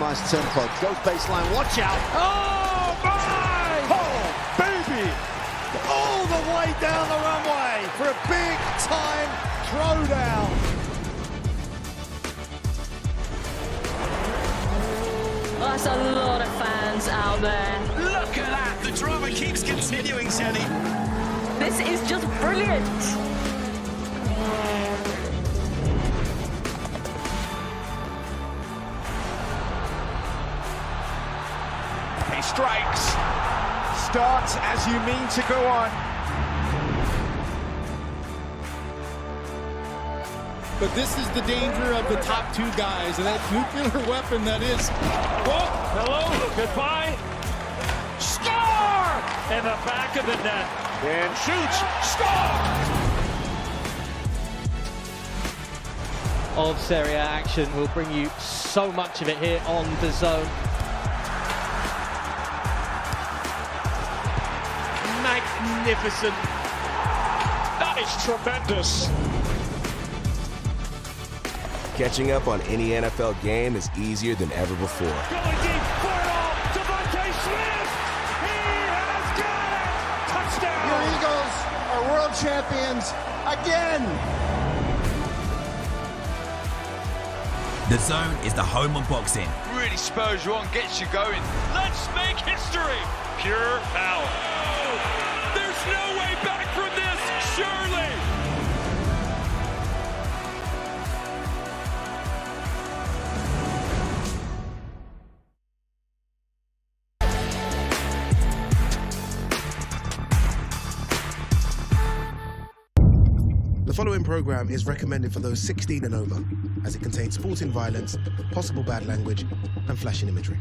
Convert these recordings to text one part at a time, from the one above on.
nice tempo. Goes baseline, watch out. Oh, my! Oh, baby! All the way down the runway for a big-time throwdown. That's a lot of fans out there. Look at that! The drama keeps continuing, Jenny. This is just brilliant. He strikes. Start as you mean to go on. But this is the danger of the top two guys, and that nuclear weapon that is. Whoa, hello, goodbye. Score! In the back of the net. And shoots. Score! Of Serie A action. We'll bring you so much of it here on DAZN. Magnificent. That is tremendous. Catching up on any NFL game is easier than ever before. Going deep for it all. Devontae Smith. He has got it. Touchdown. Your Eagles are world champions again. DAZN is the home of boxing. Really spurs you on, gets you going. Let's make history. Pure power. Oh, there's no way back from this, surely. The following program is recommended for those 16 and over, as it contains sporting violence, possible bad language, and flashing imagery.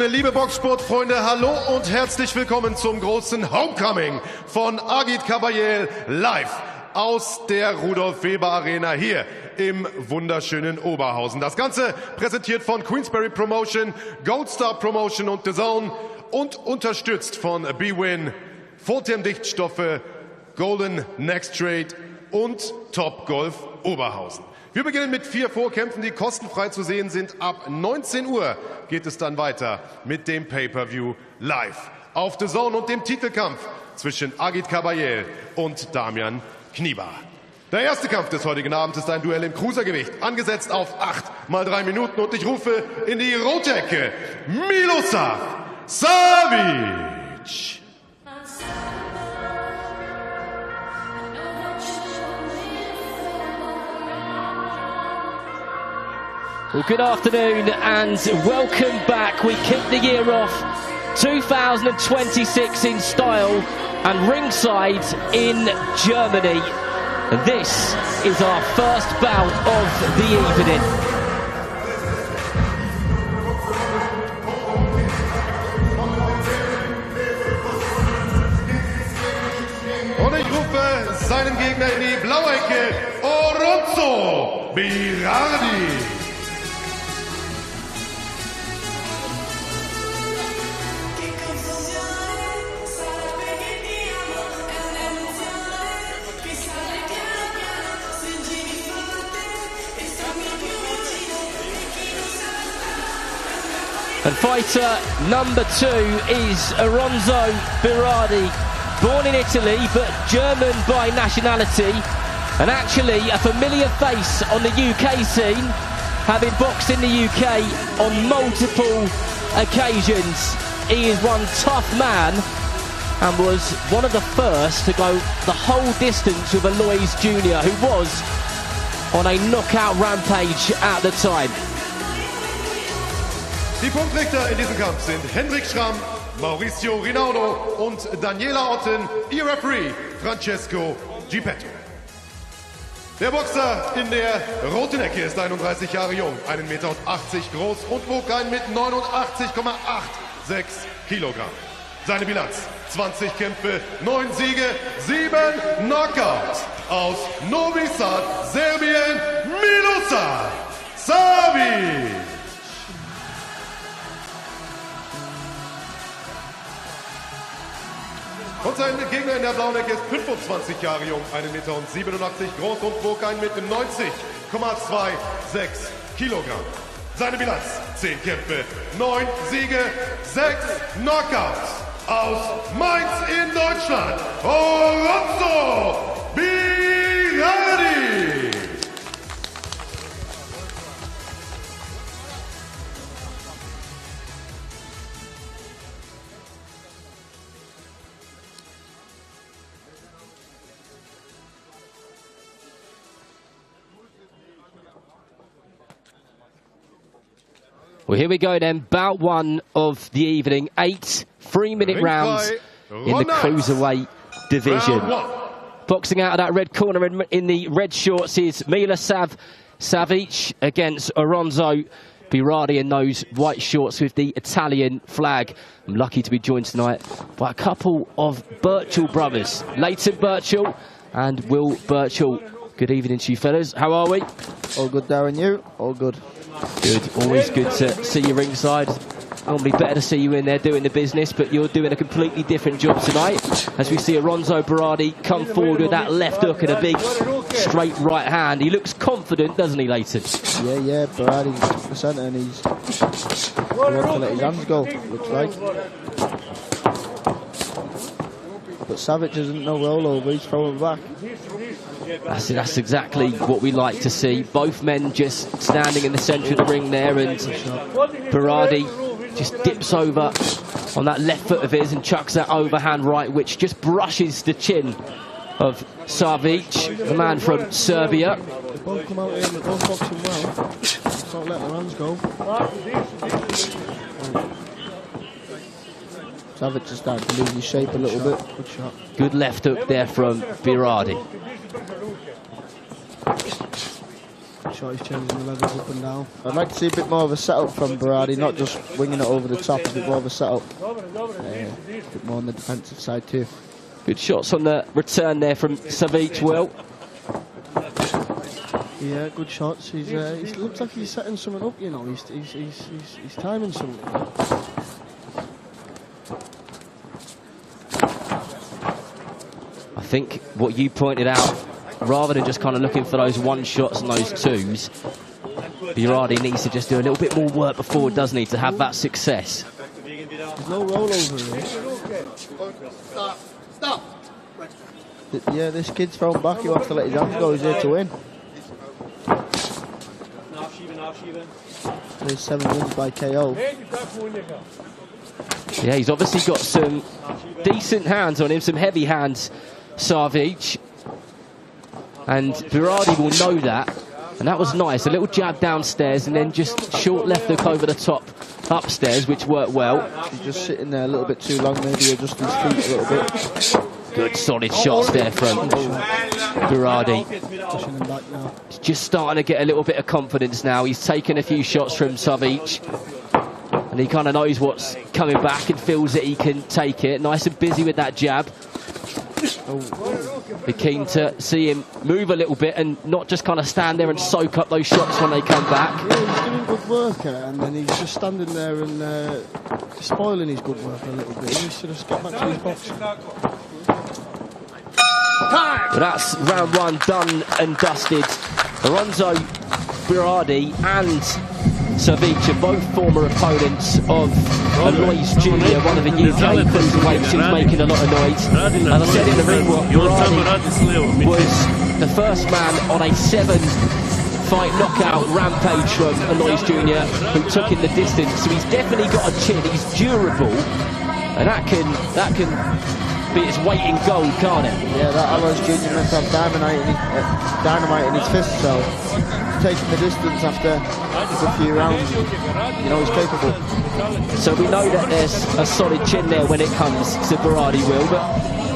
Liebe Boxsportfreunde, hallo und herzlich willkommen zum großen Homecoming von Agit Kabayel live aus der Rudolf-Weber-Arena hier im wunderschönen Oberhausen. Das Ganze präsentiert von Queensberry Promotion, Gold Star Promotion und DAZN und unterstützt von B-Win, Vollterm-Dichtstoffe, Golden Next Trade und Top Golf Oberhausen. Wir beginnen mit 4 Vorkämpfen, die kostenfrei zu sehen sind. Ab 19 Uhr geht es dann weiter mit dem Pay-Per-View live auf DAZN und dem Titelkampf zwischen Agit Kabayel und Damian Knyba. Der erste Kampf des heutigen Abends ist ein Duell im Cruisergewicht, angesetzt auf 8 mal 3 Minuten. Und ich rufe in die rote Ecke Milosav Savic. Well, good afternoon and welcome back. We kick the year off 2026 in style and ringside in Germany. And this is our first bout of the evening. Und ich rufe seinen Gegner in die blaue Ecke, Oronzo Birardi. And fighter number 2 is Oronzo Birardi, born in Italy but German by nationality, and actually a familiar face on the UK scene, having boxed in the UK on multiple occasions. He is one tough man and was one of the first to go the whole distance with Alois Jr., who was on a knockout rampage at the time. Die Punktrichter in diesem Kampf sind Hendrik Schramm, Mauricio Rinaudo und Daniela Otten, ihr Referee Francesco Gippetto. Der Boxer in der roten Ecke ist 31 Jahre jung, 1,80 Meter groß und wog ein mit 89,86 Kilogramm. Seine Bilanz: 20 Kämpfe, 9 Siege, 7 Knockouts. Aus Novi Sad, Serbien, Milosav Savic. Und sein Gegner in der blauen Ecke ist 25 Jahre jung, 1,87 Meter groß und wog ein mit 90,26 Kilogramm. Seine Bilanz: 10 Kämpfe, 9 Siege, 6 Knockouts. Aus Mainz in Deutschland, Oronzo Birardi. Well, here we go then. Bout 1 of the evening. 8 3-minute rounds in the cruiserweight division. Boxing out of that red corner in the red shorts is Milosav Savic against Oronzo Birardi in those white shorts with the Italian flag. I'm lucky to be joined tonight by a couple of Birchall brothers, Leighton Birchall and Will Birchall. Good evening to you fellas. How are we? All good, Darren. You? All good. Good, always good to see you ringside. Normally better to see you in there doing the business, but you're doing a completely different job tonight as we see Oronzo Birardi come forward with that left hook and a big straight right hand. He looks confident, doesn't he, Leighton? Yeah, Birardi's the centre and he's wants to let his hands go, looks like. But Savic isn't no rollover, he's throwing back. That's exactly what we like to see. Both men just standing in the centre of the ring there, and Birardi just dips over on that left foot of his and chucks that overhand right, which just brushes the chin of Savic, the man from Serbia. They both come out here and they're both boxing well. Just don't let their hands go. Savic is starting to lose his shape a little bit. Good shot. Good left hook there from Birardi. Shot, he's changing the levels up and down. I'd like to see a bit more of a setup from Birardi, not just winging it over the top, a bit more of a setup. A bit more on the defensive side too. Good shots on the return there from Savic, Will. Yeah, good shots. He looks like he's setting something up, you know. He's timing something. I think what you pointed out rather than just kind of looking for those one shots and those twos, Berardi needs to just do a little bit more work before, doesn't he, to have that success. There's no rollover here. Stop. Yeah, this kid's thrown back. He wants to let his hands go. He's here to win. There's 7 wins by KO. Yeah, he's obviously got some decent hands on him, some heavy hands, Savic. And Berardi will know that. And that was nice. A little jab downstairs and then just short left hook over the top upstairs, which worked well. He's just sitting there a little bit too long, maybe adjust his feet a little bit. Good solid shots there from Berardi. Pushing him back now. He's just starting to get a little bit of confidence now. He's taken a few shots from Savic. And he kind of knows what's coming back and feels that he can take it. Nice and busy with that jab. Be keen to see him move a little bit and not just kind of stand there and soak up those shots when they come back. Yeah, he's doing good work, and then he's just standing there and spoiling his good work a little bit. He should have got back to his box. Well, that's round 1 done and dusted. Alonso, Berardi and Savic are both former opponents of Alois Jr., one of the UK cruiserweights who's making a lot of noise. As I said in the ring, Berardi was the first man on a 7-fight knockout rampage from Alois Jr., who took in the distance. So he's definitely got a chin. He's durable, and that can be its weight in gold, can't it? Yeah, that Alois Jr. meant to have dynamite in his fist, so taking the distance after a few rounds, you know, he's capable. So we know that there's a solid chin there when it comes to Berardi, Will, but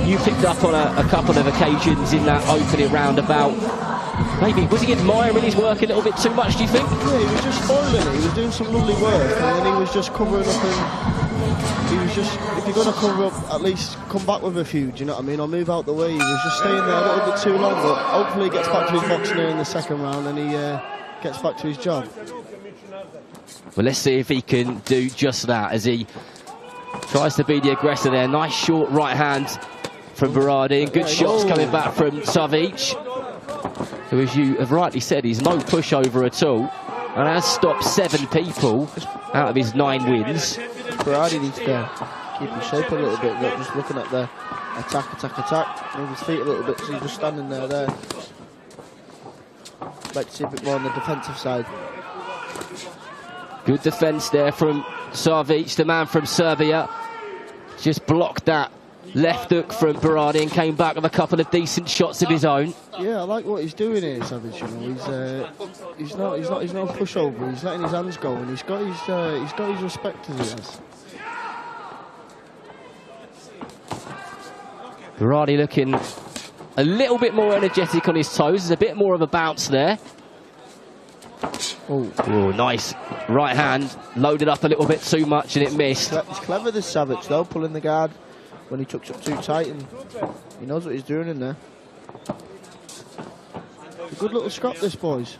you picked up on a couple of occasions in that opening round about maybe, was he admiring his work a little bit too much, do you think? Yeah, he was just spoiling it. He was doing some lovely work, and then he was just covering up, and he was just, if you're going to cover up, at least come back with a few, do you know what I mean, or move out the way. He was just staying there a little bit too long, but hopefully he gets back to his boxing here in the second round and he gets back to his job. Well, let's see if he can do just that as he tries to be the aggressor there. Nice short right hand from Berardi, and good shots coming back from Savic, who, as you have rightly said, he's no pushover at all and has stopped 7 people out of his 9 wins. Berardi needs to keep his shape a little bit, not just looking at the attack, move his feet a little bit, so he's just standing there. Like to see a bit more on the defensive side. Good defence there from Savic, the man from Serbia. Just blocked that left hook from Berardi and came back with a couple of decent shots of his own. Yeah, I like what he's doing here, Savic. You know, he's no pushover. He's letting his hands go, and he's got his respect as he has. Berardi looking a little bit more energetic on his toes. There's a bit more of a bounce there. Oh, nice right hand, loaded up a little bit too much and it missed. It's clever, this Savic, though, pulling the guard when he tucks up too tight, and he knows what he's doing in there. A good little scrap, this, boys.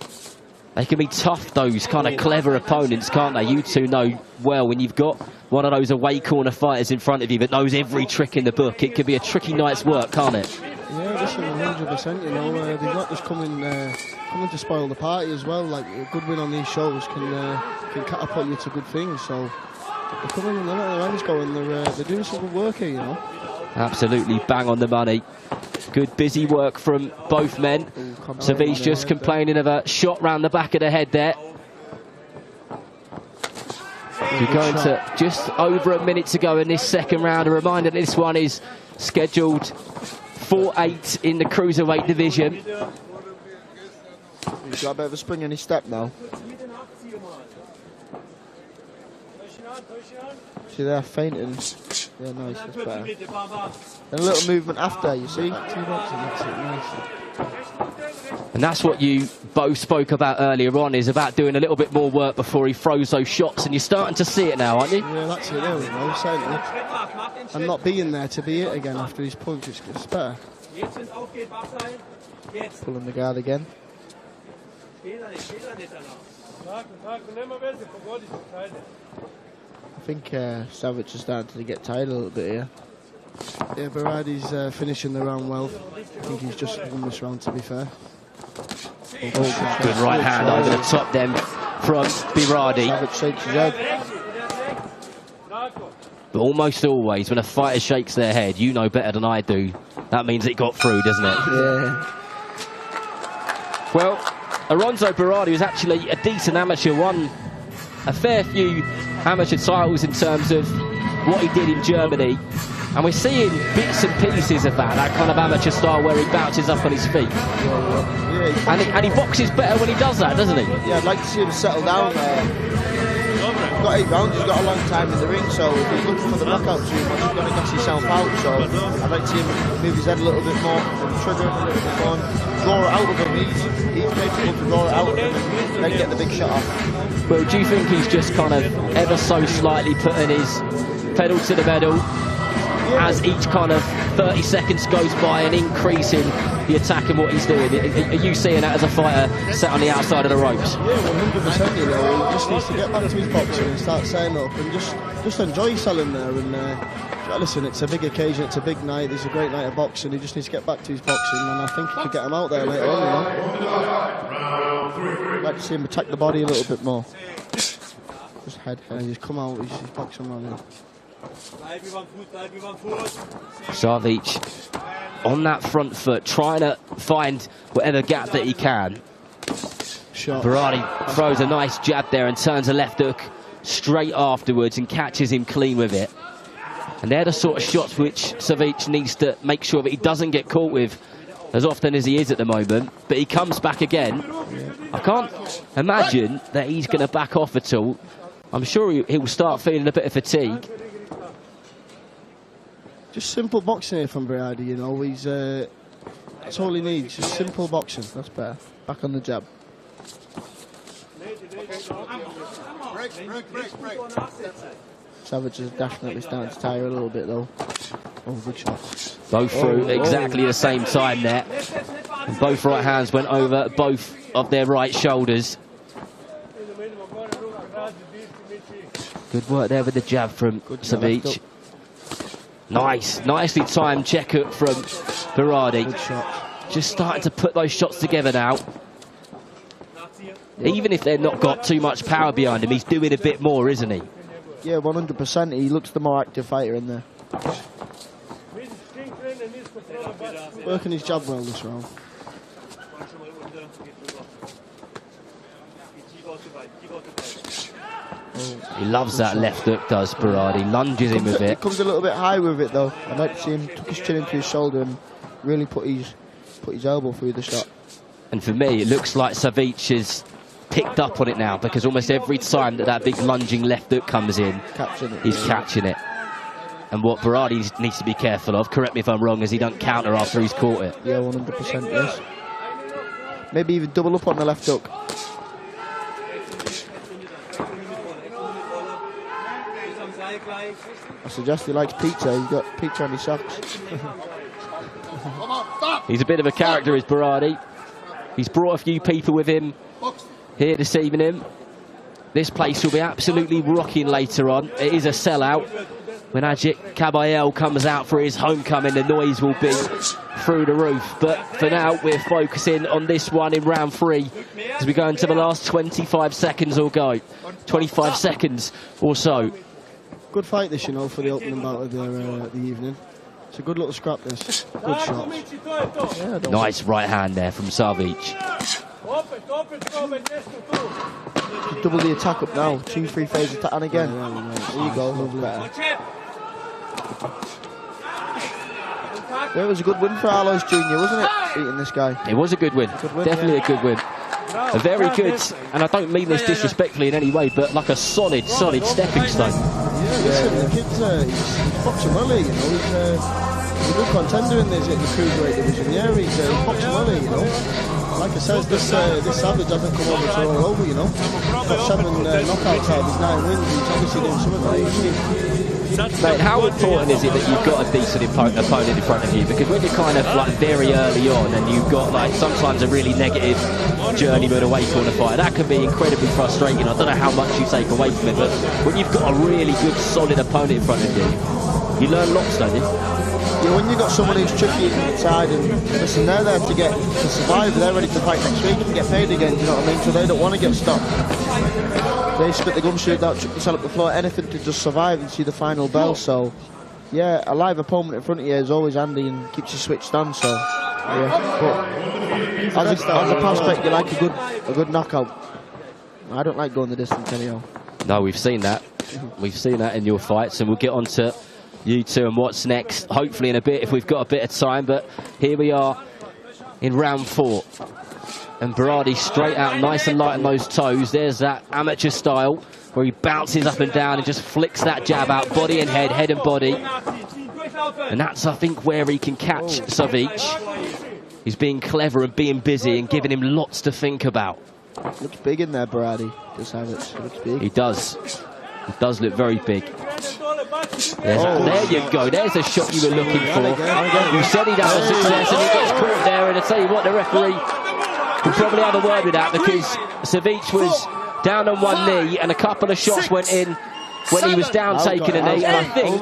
They can be tough, those kind of clever opponents, can't they? You two know well, when you've got one of those away corner fighters in front of you that knows every trick in the book, it can be a tricky night's work, can't it? Yeah, listen, 100%, you know, they've not just coming to spoil the party as well. Like, a good win on these shows can catapult you to good things, so they're coming and they're letting their hands go, and they're doing some good work here, you know. Absolutely bang on the money. Good busy work from both men. Savic just complaining of a shot round the back of the head there. We're going to just over a minute to go in this second round. A reminder that this one is scheduled for 8 in the cruiserweight division. He's got a bit of a spring in his step now. See there, fainting. Yeah, nice, that's better. And a little movement after, you see? And that's what you both spoke about earlier on, is about doing a little bit more work before he throws those shots, and you're starting to see it now, aren't you? Yeah, that's it, there we go, certainly. And not being there to be it again after his punch, it's better. Pulling the guard again. I think Savic is starting to get tired a little bit here. Yeah, Berardi's finishing the round well. I think he's just won this round, to be fair. Good right hand over the top then from Berardi. But almost always when a fighter shakes their head, you know better than I do, that means it got through, doesn't it? Yeah. Well, Alonso Berardi was actually a decent amateur, won a fair few amateur titles in terms of what he did in Germany. And we're seeing bits and pieces of that kind of amateur style where he bounces up on his feet. Yeah, and he boxes better when he does that, doesn't he? Yeah, I'd like to see him settle down. He's got 8 rounds, he's got a long time in the ring, so if he's looking for the knockout too much, he's going to gas himself out. So I'd like to see him move his head a little bit more, and trigger him a little bit more, draw it out of him. He's capable to draw it out of him and then get the big shot off. Well, do you think he's just kind of ever so slightly putting his pedal to the metal as each kind of 30 seconds goes by and increasing the attack and what he's doing? Are you seeing that as a fighter sat on the outside of the ropes? Yeah, 100%. You know, he just needs to get back to his boxing and start setting up and just enjoy selling there. And listen, it's a big occasion, it's a big night, it's a great night of boxing. He just needs to get back to his boxing, and I think he could get him out there later on. You know, I'd like to see him attack the body a little bit more. Just head, just come out, he's boxing around here. Savic on that front foot, trying to find whatever gap that he can. Berardi throws a nice jab there and turns a left hook straight afterwards and catches him clean with it. And they're the sort of shots which Savic needs to make sure that he doesn't get caught with as often as he is at the moment. But he comes back again. I can't imagine that he's going to back off at all. I'm sure he will start feeling a bit of fatigue. Just simple boxing here from Berardi, you know. He's that's all he needs, just simple boxing. That's better. Back on the jab. Savage is definitely starting to tire a little bit though. Oh, good shot. Both through exactly the same time there. And both right hands went over both of their right shoulders. Good work there with the jab from Savic. Nice, nicely timed check hook from Berardi. Good shot. Just starting to put those shots together now. Even if they've not got too much power behind him, he's doing a bit more, isn't he? Yeah, 100%. He looks the more active fighter in there. Working his jab well this round. He loves that left hook, does Berardi. Lunges him with it. He comes a little bit high with it though. I'd like to see him tuck his chin into his shoulder and really put his elbow through the shot. And for me, it looks like Savic has picked up on it now, because almost every time that big lunging left hook comes in, he's catching it. And what Berardi needs to be careful of, correct me if I'm wrong, is he don't counter after he's caught it. Yeah, 100%, yes. Maybe even double up on the left hook. I suggest he likes pizza. He's got pizza on his socks. He's a bit of a character, is Berardi. He's brought a few people with him here this evening. This place will be absolutely rocking later on. It is a sellout. When Agit Kabayel comes out for his homecoming, the noise will be through the roof. But for now, we're focusing on this one in round 3 as we go into the last 25 seconds or go. 25 seconds or so. Good fight this, you know, for the opening bout of the evening. It's a good little scrap, this. Good shot. Yeah, nice right hand there from Savic. Double the attack up now. 2-3 phase attack, and again. There you go, lovely. Yeah, it was a good win for Arloes Jr., wasn't it? Beating this guy. It was a good win. Definitely a good win. A very good, and I don't mean this disrespectfully in any way, but like a solid stepping stone. Yeah, listen, the kid's he's boxing well here, you know. He's a good contender in the cruiserweight division. Yeah, he's boxing well here, you know. Like I said, this Savage hasn't come over to roll over, you know. He's got 7 knockouts out of his 9 wins. He's obviously doing something very unique. Mate, how important is it that you've got a decent opponent in front of you? Because when you're kind of like very early on and you've got like sometimes a really negative journeyman away corner fighter, that can be incredibly frustrating. I don't know how much you take away from it, but when you've got a really good solid opponent in front of you, you learn lots, don't you? Yeah, when you've got someone who's tricky inside, and listen, they're there to survive. They're ready to fight next week and get paid again. Do you know what I mean? So they don't want to get stopped. They spit the gum shoot out, chuck the cell up the floor, anything to just survive and see the final bell. So, yeah, a live opponent in front of you is always handy and keeps you switched on. So, yeah. But as a prospect, you like a good knockout. I don't like going the distance anyhow. No, we've seen that. We've seen that in your fights, and we'll get on to you two and what's next, hopefully in a bit if we've got a bit of time. But here we are in round 4. And Berardi straight out, nice and light on those toes. There's that amateur style where he bounces up and down and just flicks that jab out, body and head and body. And that's, I think, where he can catch Savic. He's being clever and being busy and giving him lots to think about. Looks big in there, Berardi. Looks big. He does. He does look very big. There you go. There's a shot you were looking for. You said he'd have a success, and he gets caught there. And I tell you what, the referee will probably have a word with that, because Savic was down on one knee, and a couple of shots went in when he was down taking a knee. And I think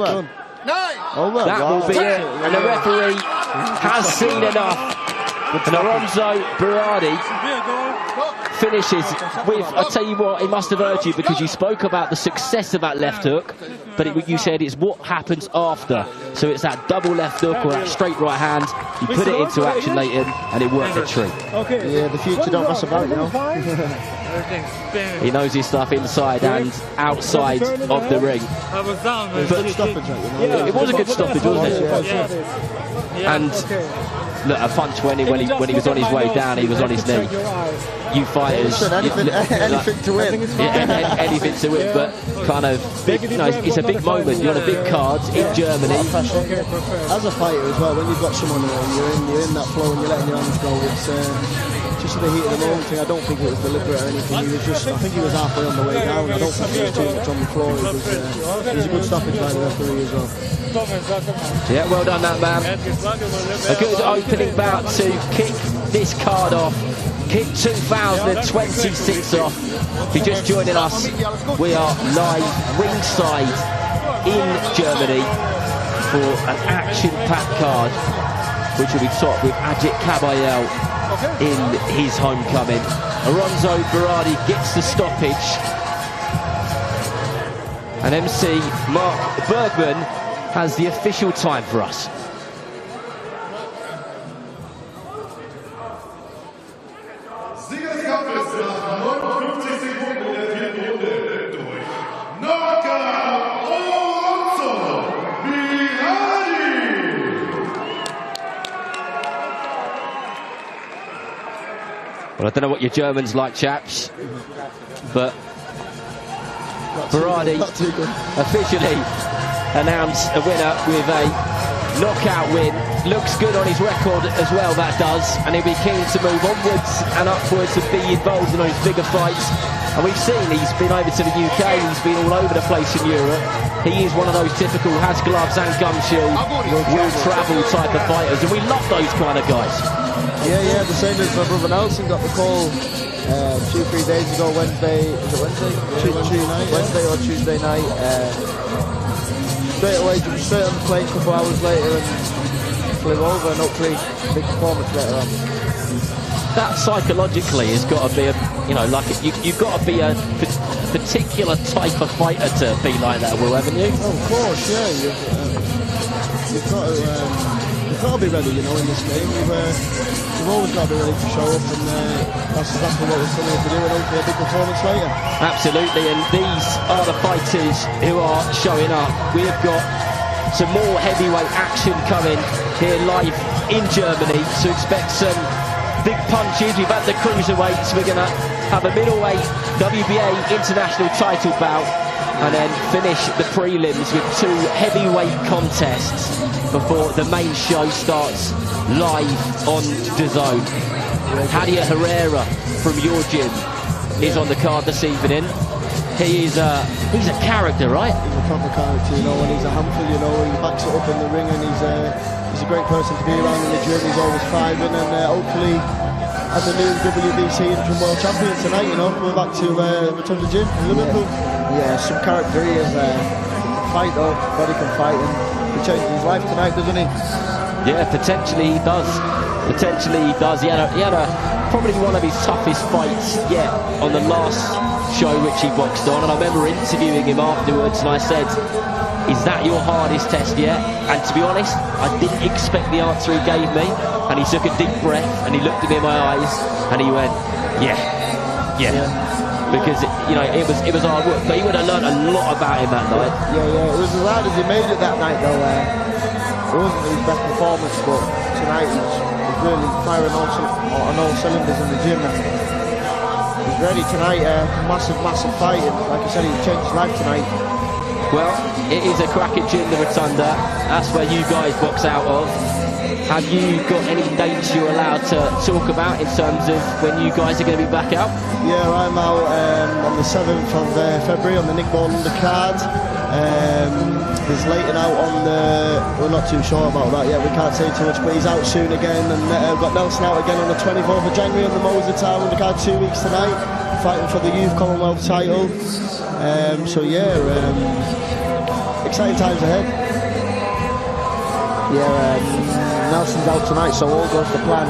that will be it. And the referee has seen enough. And Alonso Berardi finishes with, I tell you what, he must have heard you, because you spoke about the success of that left hook, but you said it's what happens after. So it's that double left hook or that straight right hand. You put it into action, Leighton, and it worked a treat. Yeah, the future don't mess about, you know. He knows his stuff inside and outside of the ring. But it was a good stoppage, wasn't it? And look, a punch when he was on his way down, he was on his knee. You fighters, anything to win. Yeah, anything to win, but kind of big, you know, it's a big moment. You're on a big card in Germany. As a fighter as well, when you've got someone you're in that flow and you're letting your arms go, it's just the heat of the moment thing. I don't think it was deliberate or anything. He was just, I think he was halfway on the way down. I don't think he was too much on the floor. It was a good stoppage by the referee as well. Yeah, well done that man. A good opening bout to kick this card off. Kick 2026 off. If you're just joining us, we are live ringside in Germany for an action-packed card, which will be topped with Agit Kabayel in his homecoming. Alonso Berardi gets the stoppage, and MC Mark Bergman has the official time for us. Well, I don't know what your German's like, chaps, but Berardi officially announced a winner with a knockout win. Looks good on his record as well, that does, and he'll be keen to move onwards and upwards and be involved in those bigger fights. And we've seen he's been over to the UK, he's been all over the place in Europe. He is one of those typical has gloves and gumshoe, will travel type of fighters, and we love those kind of guys. Yeah, the same as my brother Nelson got the call 2-3 days ago, Wednesday, was it Wednesday? Wednesday or Tuesday night. Straight away, jumped straight on the plane a couple hours later and flew over, and hopefully big performance later on. That psychologically has got to be a, you know, like you've got to be a particular type of fighter to be like that, Will, haven't you? Oh, of course, yeah. You've got to be ready, you know, in this game. You've always got to be ready to show up, and that's exactly what we're coming to do, and hopefully a big performance later. Absolutely, and these are the fighters who are showing up. We've got some more heavyweight action coming here live in Germany, so expect some big punches. We've had the cruiserweights. We're going to have a middleweight WBA international title bout, and then finish the prelims with 2 heavyweight contests before the main show starts live on DAZN. Javier Herrera from your gym is on the card this evening. He's a character, right? He's a proper character, you know, and he's a handful, you know. He backs it up in the ring, and he's a great person to be around in the gym. He's always thriving, and hopefully as a new WBC interim world champion tonight, you know, we're back to return to the gym in Liverpool. Yeah, some character he is. fight though. God, he can fight, and he changed his life tonight, doesn't he? Yeah, potentially he does. Potentially he does. He had a probably one of his toughest fights yet on the last show which he boxed on, and I remember interviewing him afterwards, and I said, "Is that your hardest test yet?" And to be honest, I didn't expect the answer he gave me, and he took a deep breath and he looked at me in my eyes and he went, yeah. Because it was hard work, but he would have learned a lot about him that night. Yeah, it was as hard as he made it that night though. It wasn't his best performance, but tonight he's really firing on all cylinders in the gym, and he's ready tonight. Massive fight, and like I said, he changed his life tonight. Well, it is a cracking gym, the Rotunda. That's where you guys box out of. Have you got any dates you're allowed to talk about in terms of when you guys are going to be back out? Yeah, I'm out on the 7th of February on the Nick Ball undercard. There's Leighton out on the... We're not too sure about that yet, we can't say too much, but he's out soon again. And we've got Nelson out again on the 24th of January on the Moser Town undercard, 2 weeks tonight, fighting for the Youth Commonwealth title. So yeah, exciting times ahead. Yeah, Nelson's out tonight, so all goes to plan.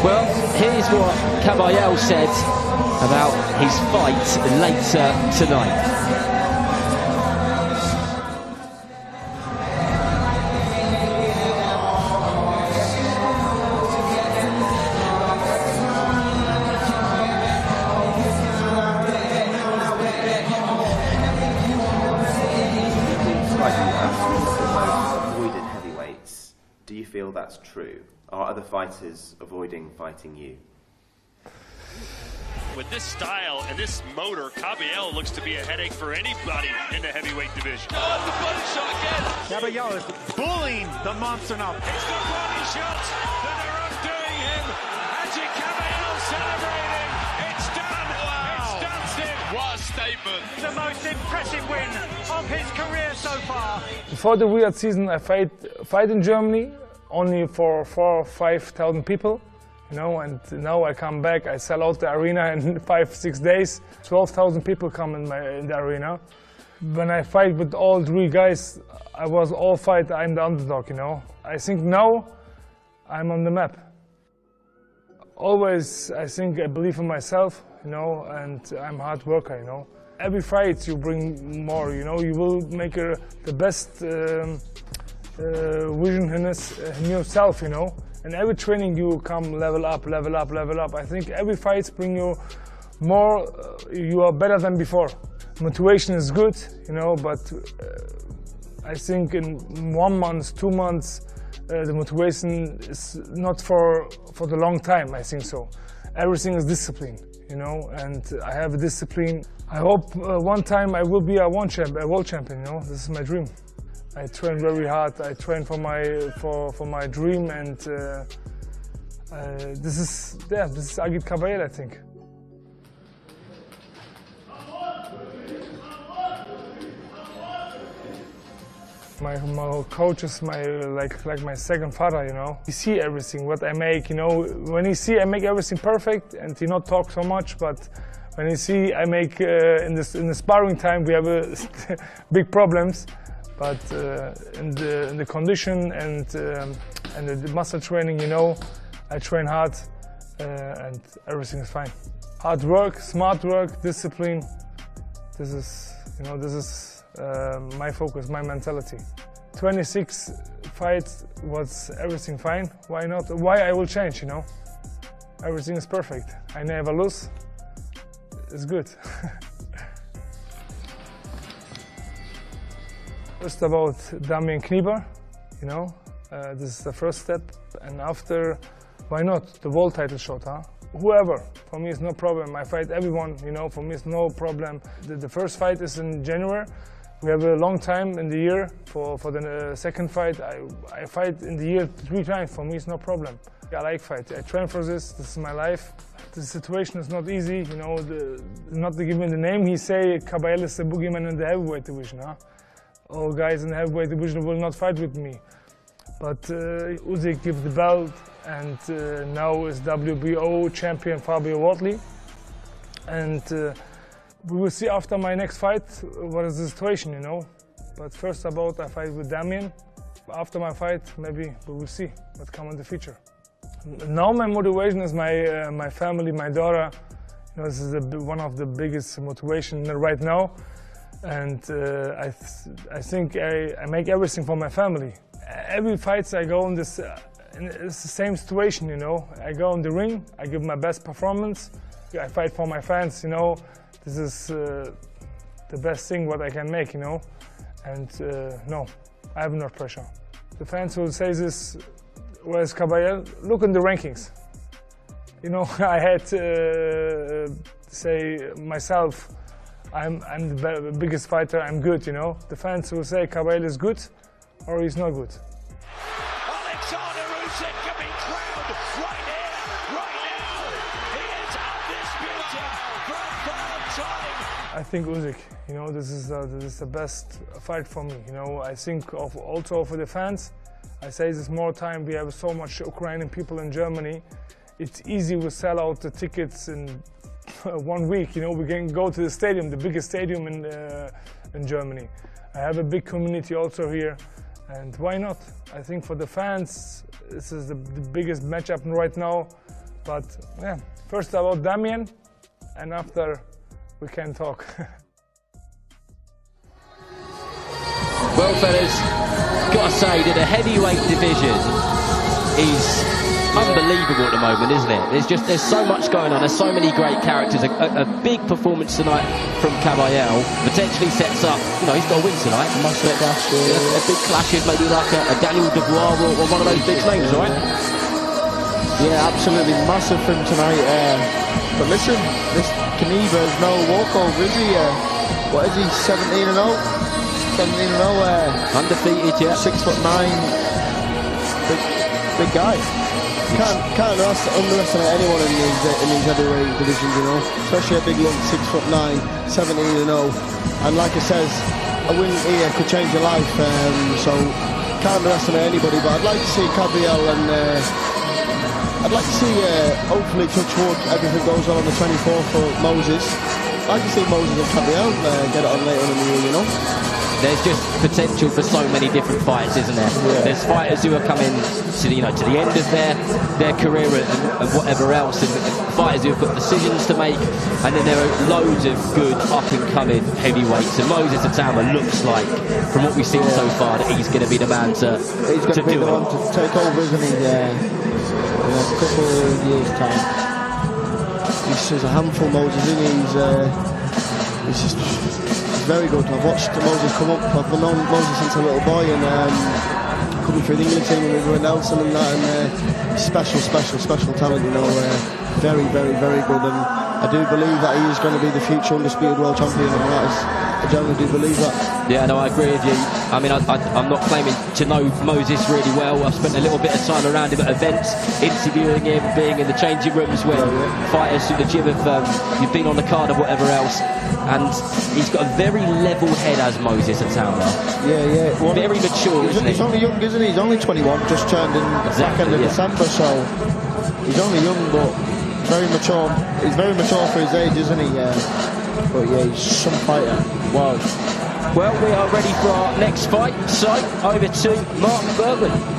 Well, here's what Kabayel said about his fight later tonight. Avoided heavyweights. Do you feel that's true? Are other fighters avoiding fighting you? With this style and this motor, Kabayel looks to be a headache for anybody in the heavyweight division. Oh, the body shot again! Kabayel is bullying the monster now. It's the body shot that are undoing him. Agit Kabayel celebrating. It's done. Wow. It's dancing. What a statement. The most impressive win of his career so far. Before the Riyadh season, I fight in Germany only for 4,000 or 5,000 people. You know, and now I come back, I sell out the arena in 5-6 days. 12,000 people come in the arena. When I fight with all three guys, I'm the underdog, you know. I think now I'm on the map. Always, I believe in myself, you know, and I'm a hard worker, you know. Every fight you bring more, you know, you will make the best vision in yourself, you know. And every training you come level up. I think every fight bring you more, you are better than before. Motivation is good, you know, but I think in 1 month, 2 months, the motivation is not for the long time, I think so. Everything is discipline, you know, and I have a discipline. I hope one time I will be a world champion, you know, this is my dream. I train very hard. I train for my dream, and this is Agit Kabayel, I think. My coach is like my second father, you know. He see everything what I make, you know. When he see I make everything perfect, and he not talk so much, but when he see I make in the sparring time we have big problems. But in the condition and the muscle training, you know, I train hard and everything is fine. Hard work, smart work, discipline. This is my focus, my mentality. 26 fights was everything fine. Why not? Why I will change? You know, everything is perfect. I never lose. It's good. First about Damian Knyba, you know, this is the first step, and after, why not, the world title shot, huh? Whoever, for me it's no problem, I fight everyone, you know, for me it's no problem. The first fight is in January, we have a long time in the year for the second fight. I fight in the year 3 times, for me it's no problem. I like fight, I train for this is my life. The situation is not easy, you know, not to give me the name, he say Kabayel is the boogeyman in the heavyweight division, huh? All guys in the heavyweight division will not fight with me. But Usyk gives the belt, and now is WBO champion Fabio Wortley. And We will see after my next fight what is the situation, you know. But first about I fight with Damian. After my fight, maybe we will see what comes in the future. Now my motivation is my family, my daughter. You know, this is one of the biggest motivation right now. And I think I make everything for my family. Every fight I go in this, it's the same situation, you know. I go in the ring, I give my best performance. I fight for my fans, you know. This is the best thing what I can make, you know. And no, I have no pressure. The fans will say this, where's Kabayel? Look in the rankings. You know, I had to say myself, I'm the biggest fighter, I'm good, you know. The fans will say Kabayel is good or he's not good. Alexander Usyk can be crowned right here, right now. He is undisputed for a third time. I think Usyk, you know, this is the best fight for me. You know, I think also for the fans. I say this more time. We have so much Ukrainian people in Germany. It's easy to sell out the tickets in 1 week. You know, we can go to the stadium, the biggest stadium in Germany. I have a big community also here, and why not? I think for the fans, this is the biggest matchup right now. But yeah, first about Damian, and after we can talk. Well, fellas, gotta say that the heavyweight division is unbelievable at the moment, isn't it? There's so much going on. There's so many great characters. A big performance tonight from Kabayel potentially sets up. You know, he's got a win tonight. Massive clash. A big clash is maybe like a Daniel Dubois or one of those big names, right? Yeah, absolutely massive for him tonight. But listen, this Knyba is no walkover, is he? What is he? 17-0. 17-0. Undefeated, yeah. 6'9". Big guy. Can't underestimate anyone in these heavyweight divisions, you know. Especially a big lump, 6'9", 17-0. And like I says, a win here could change your life. So can't underestimate anybody. But I'd like to see Kabayel and I'd like to see, hopefully, touch wood, everything goes well on the 24th for Moses. I'd like to see Moses and Kabayel get it on later in the year, you know. There's just potential for so many different fights, isn't there? Yeah. There's fighters who are coming to the end of their career and whatever else, and fighters who have got decisions to make, and then there are loads of good up-and-coming heavyweights. And Moses Atama looks like, from what we've seen so far, that he's going to be the man to be the one to take over, isn't he? In a couple of years' time. He's a handful, Moses, isn't he? He's just very good. I've watched Moses come up. I've known Moses since a little boy, and coming through the England team with Nelson and that, and special talent, you know. Very good, and I do believe that he is going to be the future undisputed world champion, and I generally do believe that. Yeah, no, I agree with you. I mean, I'm not claiming to know Moses really well. I've spent a little bit of time around him at events, interviewing him, being in the changing rooms where fighters through the gym have, you've been on the card or whatever else. And he's got a very level head as Moses Atama. Yeah. Well, very mature, isn't he? He's only young, isn't he? He's only 21, just turned in the back end of December, so he's only young, but very mature. He's very mature for his age, isn't he? But yeah, he's some fighter. Wow. Well, we are ready for our next fight, so over to Mark Bergman.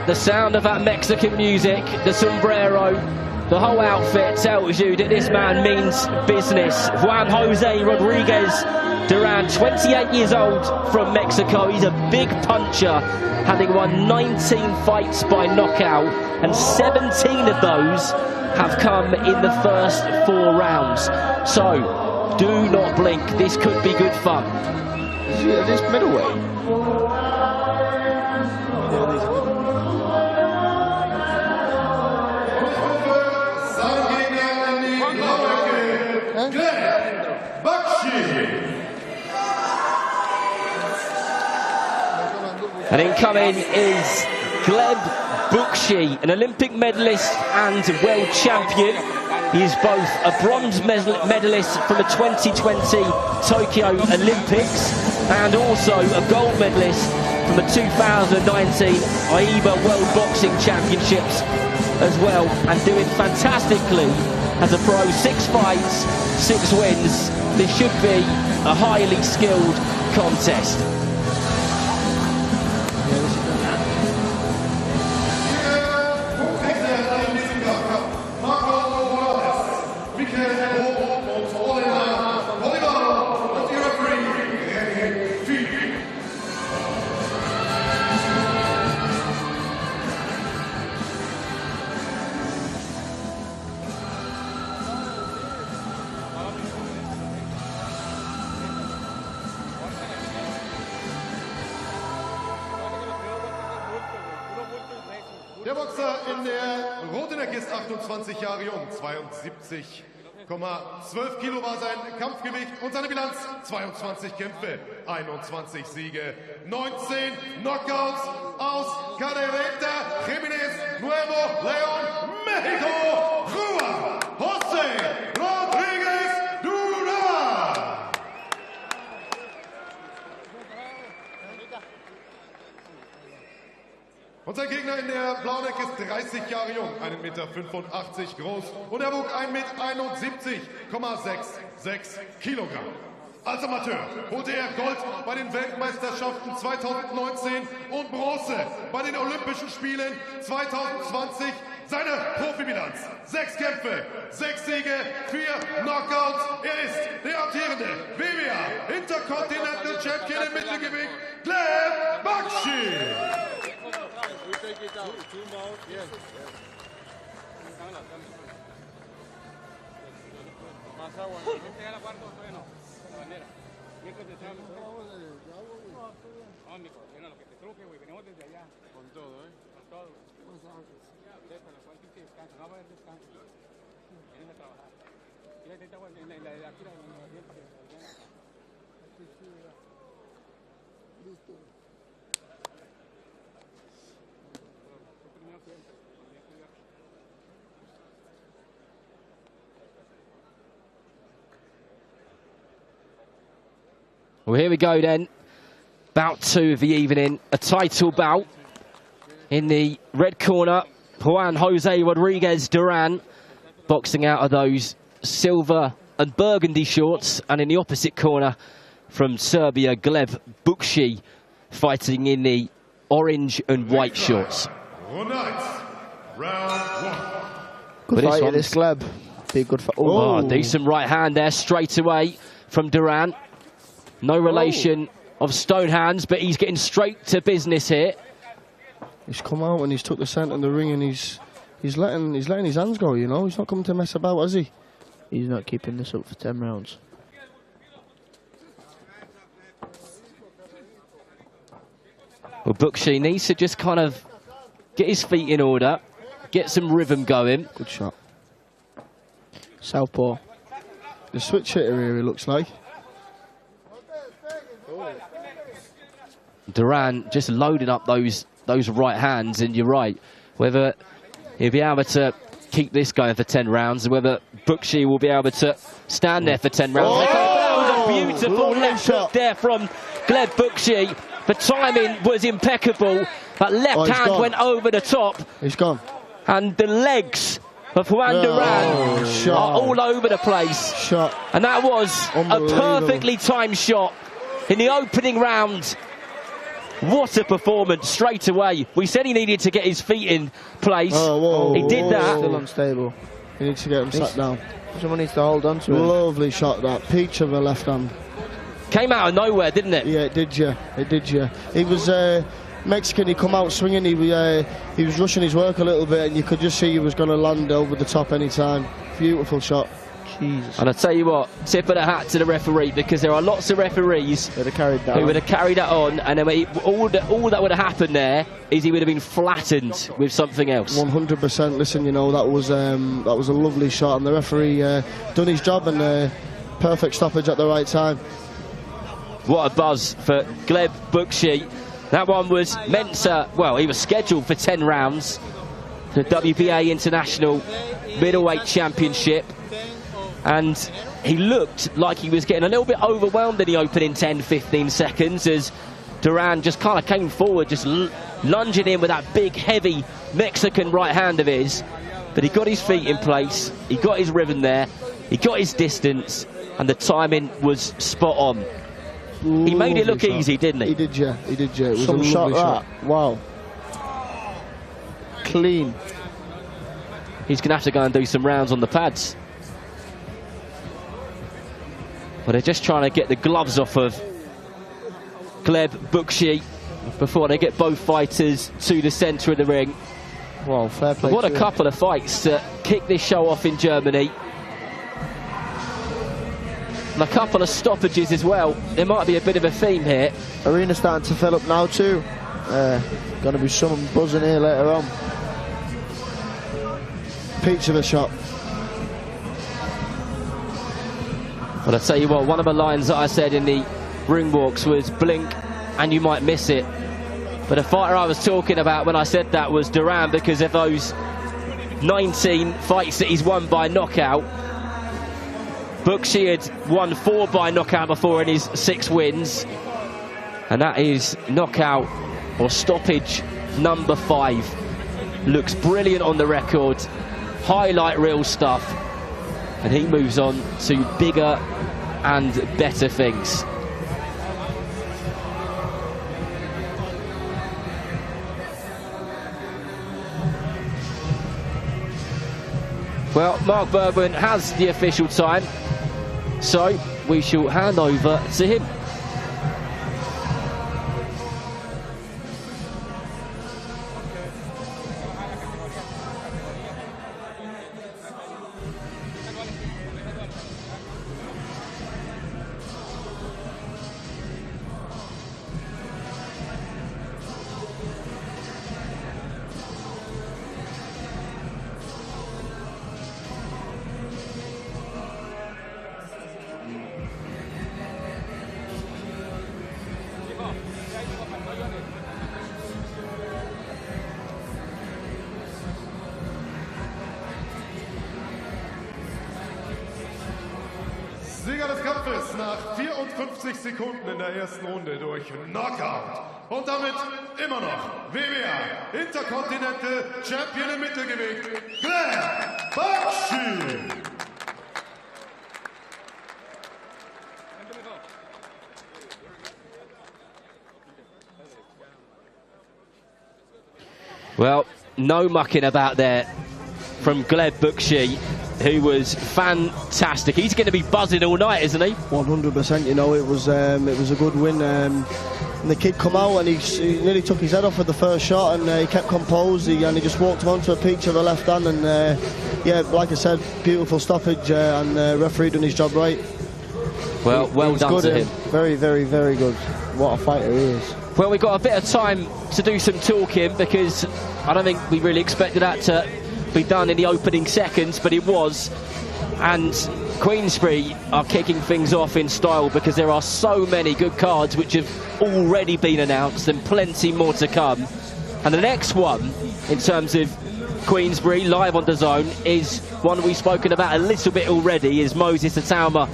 The sound of that Mexican music, the sombrero, the whole outfit tells you that this man means business. Juan Jose Rodriguez Duran, 28 years old, from Mexico. He's a big puncher, having won 19 fights by knockout, and 17 of those have come in the first 4 rounds. So, do not blink. This could be good fun. Is this middleweight? And incoming is Gleb Bukshi, an Olympic medalist and world champion. He is both a bronze medalist from the 2020 Tokyo Olympics and also a gold medalist from the 2019 AIBA World Boxing Championships as well, and doing fantastically as a pro. 6 fights, 6 wins. This should be a highly skilled contest. Der Boxer in der roten Ecke ist 28 Jahre jung, 72,12 Kilo war sein Kampfgewicht und seine Bilanz 22 Kämpfe, 21 Siege, 19 Knockouts aus Cadereyta, Jiménez, Nuevo León, México, Juan José Rodríguez Durán. Und sein Gegner in der blauen Ecke ist 30 Jahre jung, 1,85 Meter groß und er wog 1,71,66 Kilogramm. Als Amateur holte er Gold bei den Weltmeisterschaften 2019 und Bronze bei den Olympischen Spielen 2020. Seine Profibilanz: 6 Kämpfe, 6 Siege, 4 Knockouts. Er ist der amtierende WBA Intercontinental Champion im Mittelgewicht, Gleb Bukshi. Well, here we go then. Bout 2 of the evening. A title bout. In the red corner, Juan José Rodríguez Durán, boxing out of those silver and burgundy shorts. And in the opposite corner, from Serbia, Gleb Bukshi, fighting in the orange and white shorts. Good fight, this Gleb. Be good for oh, decent right hand there straight away from Durán. No relation of stone hands, but he's getting straight to business here. He's come out and he's took the centre of the ring and he's letting his hands go, you know. He's not coming to mess about, has he? He's not keeping this up for 10 rounds. Well, Bukshi needs to just kind of get his feet in order, get some rhythm going. Good shot. Southpaw. The switch hitter here, he looks like. Durán just loading up those right hands, and you're right. Whether he'll be able to keep this going for 10 rounds, and whether Bukshi will be able to stand there for 10 rounds. Oh! That was a beautiful left hook there from Gleb Bukshi. The timing was impeccable. That left hand went over the top. He's gone. And the legs of Juan Durán are all over the place. Shot. And that was a perfectly timed shot in the opening round. What a performance straight away. We said he needed to get his feet in place. He did that. Still unstable. He needs to get him sat down. Someone needs to hold on to him. Lovely shot, that. Peach of a left hand. Came out of nowhere, didn't it? Yeah, it did, yeah. It did, yeah. He was Mexican, he come out swinging. He was rushing his work a little bit, and you could just see he was going to land over the top any time. Beautiful shot. Jesus. And I tell you what, tip of the hat to the referee, because there are lots of referees who would have carried that on, and then all that would have happened there is he would have been flattened with something else. 100%. Listen, you know, that was a lovely shot, and the referee done his job, and perfect stoppage at the right time. What a buzz for Gleb Bukshi. That one was meant to, well, he was scheduled for 10 rounds. The WBA International Middleweight Championship. And he looked like he was getting a little bit overwhelmed in the opening 10-15 seconds as Duran just kind of came forward, just lunging in with that big, heavy Mexican right hand of his. But he got his feet in place, he got his rhythm there, he got his distance, and the timing was spot on. Ooh, he made it look easy, didn't he? He did, yeah. He did, yeah. It was Some a shot, shot. Wow. Clean. He's going to have to go and do some rounds on the pads. But they're just trying to get the gloves off of Gleb Bukshi before they get both fighters to the centre of the ring. Wow, fair play. What a couple of fights to kick this show off in Germany. And a couple of stoppages as well. There might be a bit of a theme here. Arena's starting to fill up now too. Going to be some buzzing here later on. Peach of a shot. But I tell you what, one of the lines that I said in the ring walks was blink and you might miss it. But the fighter I was talking about when I said that was Duran, because of those 19 fights that he's won by knockout. Bukshi had won 4 by knockout before in his 6 wins. And that is knockout or stoppage number 5. Looks brilliant on the record. Highlight reel stuff. And he moves on to bigger and better things. Well, Mark Bergman has the official time, so we shall hand over to him. Sieger des Kampfes nach 54 Sekunden in der ersten Runde durch Knockout. Und damit immer noch WBA Intercontinental Champion im Mittelgewicht, Gleb Bukshi. Well, no mucking about there from Gleb Bukshi, who was fantastic. He's going to be buzzing all night, isn't he? 100%. You know, it was a good win. And the kid come out and he nearly took his head off at the first shot, and he kept composed. And he just walked him onto a peach of the left hand. And yeah, like I said, beautiful stoppage, and referee doing his job right. Well, well done to him. Very, very, very good. What a fighter he is. Well, we've got a bit of time to do some talking, because I don't think we really expected that to be done in the opening seconds, but it was. And Queensbury are kicking things off in style, because there are so many good cards which have already been announced and plenty more to come. And the next one, in terms of Queensbury, live on DAZN, is one we've spoken about a little bit already, is Moses Atauma,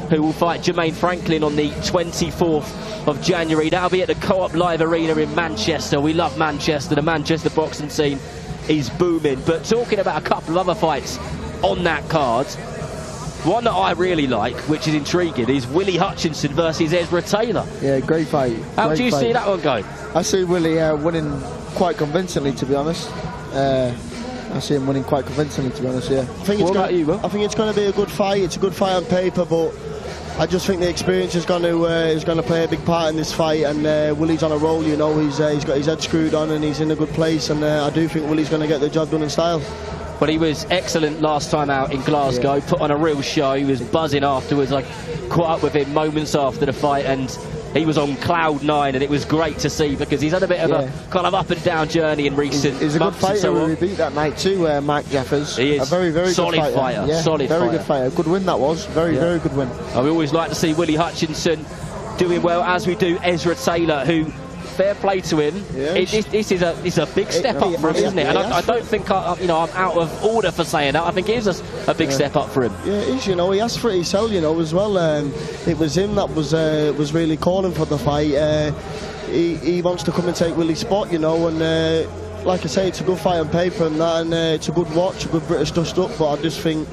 who will fight Jermaine Franklin on the 24th of January. That'll be at the Co-op Live Arena in Manchester. We love Manchester. The Manchester boxing scene is booming. But talking about a couple of other fights on that card, one that I really like, which is intriguing, is Willie Hutchinson versus Ezra Taylor. Yeah, great fight. How do you see that one going? I see Willie winning quite convincingly, to be honest. I see him winning quite convincingly, to be honest, yeah. I think it's going to be a good fight. It's a good fight on paper, but I just think the experience is going to play a big part in this fight, and Willie's on a roll. You know, he's got his head screwed on and he's in a good place, and I do think Willie's going to get the job done in style. But he was excellent last time out in Glasgow, put on a real show. He was buzzing afterwards. I caught up with him moments after the fight, and he was on cloud 9, and it was great to see, because he's had a bit of a kind of up and down journey in recent months. He's a good fighter. He beat that night too, Mike Jeffers. He is a very, very solid good fighter. Yeah, solid very fighter. Good fighter. Good win that was. Very, very good win. We always like to see Willie Hutchinson doing well, as we do Ezra Taylor, who fair play to him. Yeah, This is a big step up for him, isn't it? And I don't think I'm out of order for saying that. I think it is a big step up for him. Yeah, it is. You know, he asked for it himself. You know, as well. It was him that was really calling for the fight. He wants to come and take Willie's spot. You know, and like I say, it's a good fight on paper and that, and it's a good watch, a good British dust up. But I just think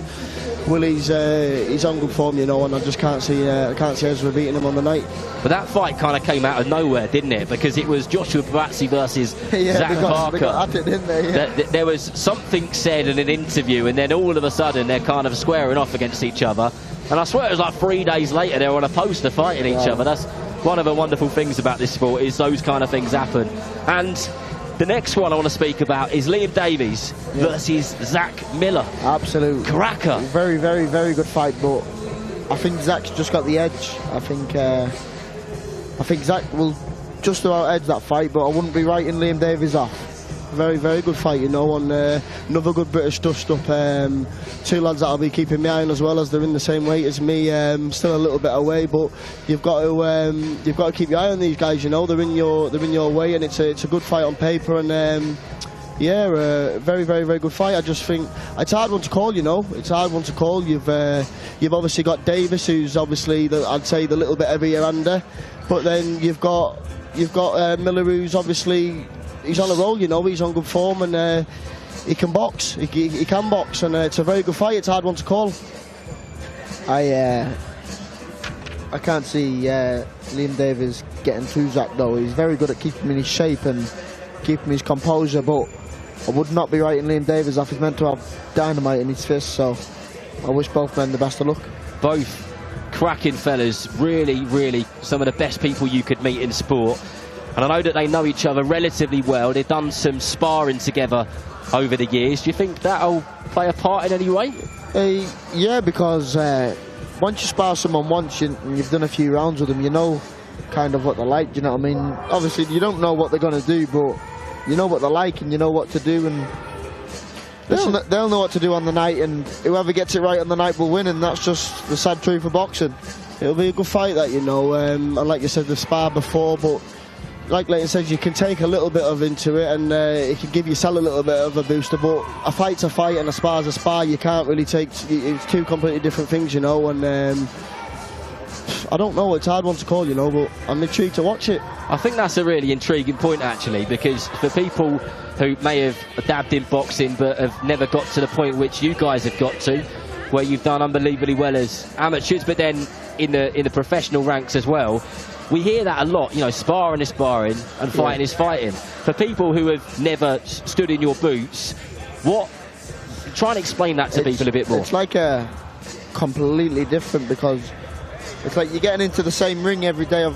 Willie's he's on good form, you know, and I just can't see Ezra beating him on the night. But that fight kind of came out of nowhere, didn't it? Because it was Joshua Buatsi versus Zach Parker. They got at it, didn't they? Yeah. There was something said in an interview, and then all of a sudden they're kind of squaring off against each other. And I swear it was like 3 days later they were on a poster fighting each other. That's one of the wonderful things about this sport, is those kind of things happen. And the next one I want to speak about is Liam Davies versus Zach Miller. Absolute cracker. Very, very, very good fight, but I think Zach's just got the edge. I think Zach will just about edge that fight, but I wouldn't be writing Liam Davies off. Very, very good fight, you know, and another good British dust up. Two lads that I'll be keeping my eye on as well, as they're in the same weight as me. Still a little bit away, but you've got to keep your eye on these guys. You know, they're in your way, and it's a good fight on paper. And very, very, very good fight. I just think it's a hard one to call. You know, it's a hard one to call. You've obviously got Davis, who's obviously I'd say the little bit heavier under, but then you've got Miller, who's obviously. He's on a roll, you know, he's on good form, and he can box, he can box, and it's a very good fight. It's a hard one to call. I can't see Liam Davies getting through Zach, though. He's very good at keeping him in his shape and keeping his composure, but I would not be writing Liam Davies off. He's meant to have dynamite in his fist, so I wish both men the best of luck. Both cracking fellas, really, really some of the best people you could meet in sport. And I know that they know each other relatively well. They've done some sparring together over the years. Do you think that'll play a part in any way? Yeah, because once you spar someone once and you've done a few rounds with them, you know kind of what they're like, do you know what I mean? Obviously, you don't know what they're going to do, but you know what they're like and you know what to do, and they'll know what to do on the night, and whoever gets it right on the night will win, and that's just the sad truth of boxing. It'll be a good fight, that, you know, and like you said, they've sparred before, but like Leighton says, you can take a little bit of into it, and it can give yourself a little bit of a booster, but a fight's a fight and a spar's a spar. You can't really take, it's two completely different things, you know, and I don't know, it's a hard one to call, you know, but I'm intrigued to watch it. I think that's a really intriguing point, actually, because for people who may have dabbed in boxing but have never got to the point which you guys have got to, where you've done unbelievably well as amateurs, but then in the professional ranks as well, we hear that a lot, you know, sparring is sparring and fighting is fighting. For people who have never stood in your boots, try and explain that to people a bit more. It's like a completely different, because it's like you're getting into the same ring every day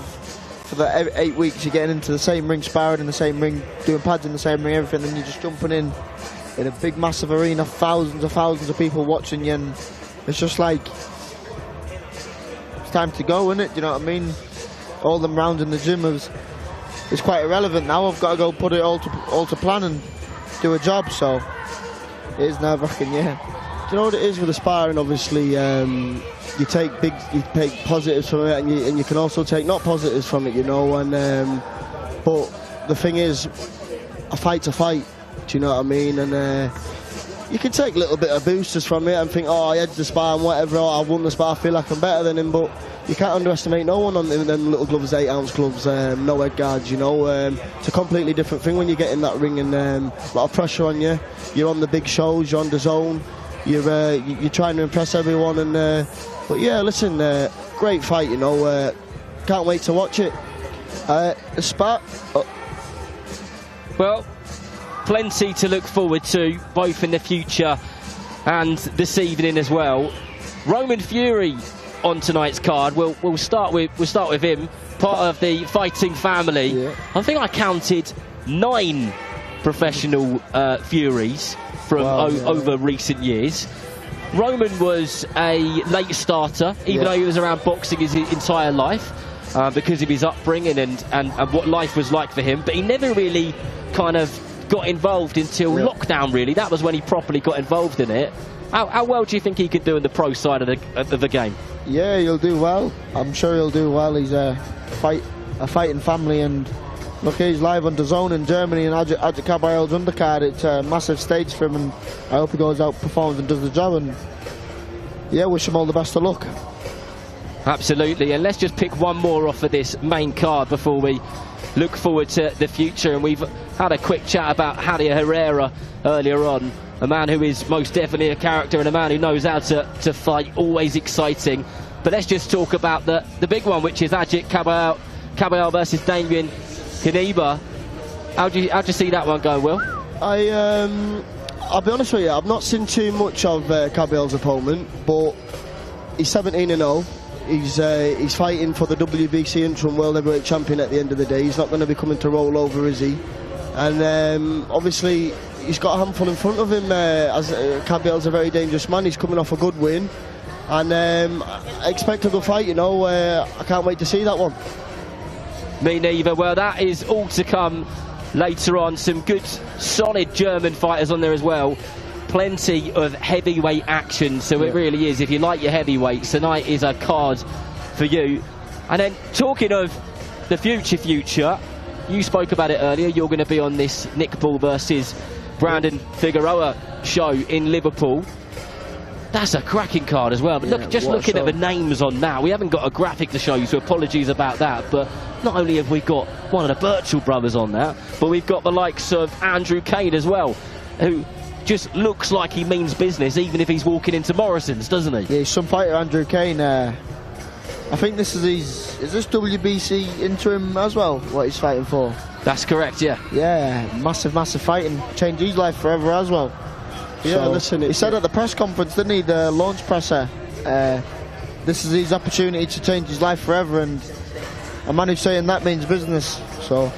for the 8 weeks. You're getting into the same ring, sparring in the same ring, doing pads in the same ring, everything, and you're just jumping in a big massive arena, thousands of people watching you, and it's just like it's time to go, isn't it? Do you know what I mean? All them rounds in the gym is quite irrelevant now. I've got to go put it all to plan and do a job, so it is nerve-wracking, yeah. Do you know what it is with the sparring? Obviously, you take positives from it, and you can also take not positives from it, you know. And but the thing is, a fight's a fight. Do you know what I mean? And you can take a little bit of boosters from it and think, oh, I edged the spar and whatever, or I won the spar, I feel like I'm better than him, but you can't underestimate no one on them little gloves, 8-ounce gloves, no head guards, you know. It's a completely different thing when you get in that ring, and a lot of pressure on you. You're on the big shows, you're on DAZN, you're trying to impress everyone, and but yeah, listen, great fight, you know. Can't wait to watch it. The spar. Well, plenty to look forward to, both in the future and this evening as well. Roman Fury on tonight's card. We'll start with him, part of the fighting family. Yeah. I think I counted 9 professional Furies from over recent years. Roman was a late starter, even though he was around boxing his entire life, because of his upbringing and what life was like for him. But he never really kind of got involved until lockdown, really. That was when he properly got involved in it. How well do you think he could do in the pro side of the game? Yeah, he'll do well. I'm sure he'll do well. He's a fighting family, and Look, he's live on DAZN in Germany, and Agit Kabayel's undercard. It's a massive stage for him, and I hope he goes out, performs and does the job, and yeah, wish him all the best of luck. Absolutely, and let's just pick one more off of this main card before we look forward to the future. And we've had a quick chat about Javier Herrera earlier on, a man who is most definitely a character and a man who knows how to fight, always exciting. But let's just talk about the big one, which is Agit Kabayel versus Damian Knyba. How do you see that one going, Will? I'll be honest with you, I've not seen too much of Kabayel's opponent, but he's 17-0. He's fighting for the WBC interim world heavyweight champion at the end of the day. He's not going to be coming to roll over, is he? And obviously he's got a handful in front of him. As Kabayel's a very dangerous man. He's coming off a good win, and I expect a good fight. You know, I can't wait to see that one. Me neither. Well, that is all to come later on. Some good, solid German fighters on there as well. Plenty of heavyweight action, so it really is. If you like your heavyweights, tonight is a card for you. And then, talking of the future, you spoke about it earlier. You're going to be on this Nick Ball versus Brandon Figueroa show in Liverpool. That's a cracking card as well. But look, just looking at the names on now, we haven't got a graphic to show you, so apologies about that. But not only have we got one of the Birchall brothers on that, but we've got the likes of Andrew Kane as well, who just looks like he means business, even if he's walking into Morrison's, doesn't he? Yeah, he's some fighter, Andrew Kane. I think this is this WBC interim as well, what he's fighting for? That's correct, yeah. Yeah, massive fighting. Change his life forever as well. Yeah, so, listen, he said at the press conference, didn't he, the launch presser, this is his opportunity to change his life forever, and a man who's saying that means business, so...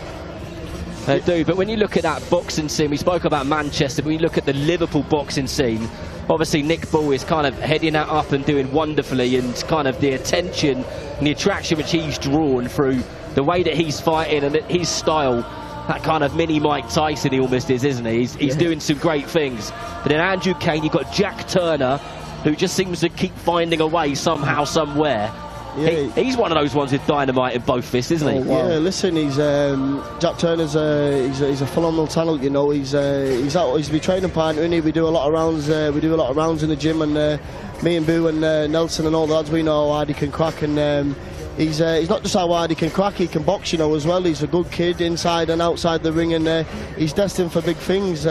They do, but when you look at that boxing scene, we spoke about Manchester, but when you look at the Liverpool boxing scene, obviously Nick Ball is kind of heading that up and doing wonderfully, and kind of the attention and the attraction which he's drawn through the way that he's fighting and his style, that kind of mini Mike Tyson he almost is, isn't he? He's doing some great things. But then Andrew Kane, you've got Jack Turner, who just seems to keep finding a way somehow, somewhere. Yeah, he's one of those ones with dynamite in both fists, isn't he? Wow. Yeah, listen, he's Jack Turner's he's a phenomenal talent. You know, he's my training partner, and we do a lot of rounds. We do a lot of rounds in the gym, and me and Boo and Nelson and all the lads, we know how hard he can crack, and he's not just how hard he can crack, he can box, you know, as well. He's a good kid inside and outside the ring, and he's destined for big things.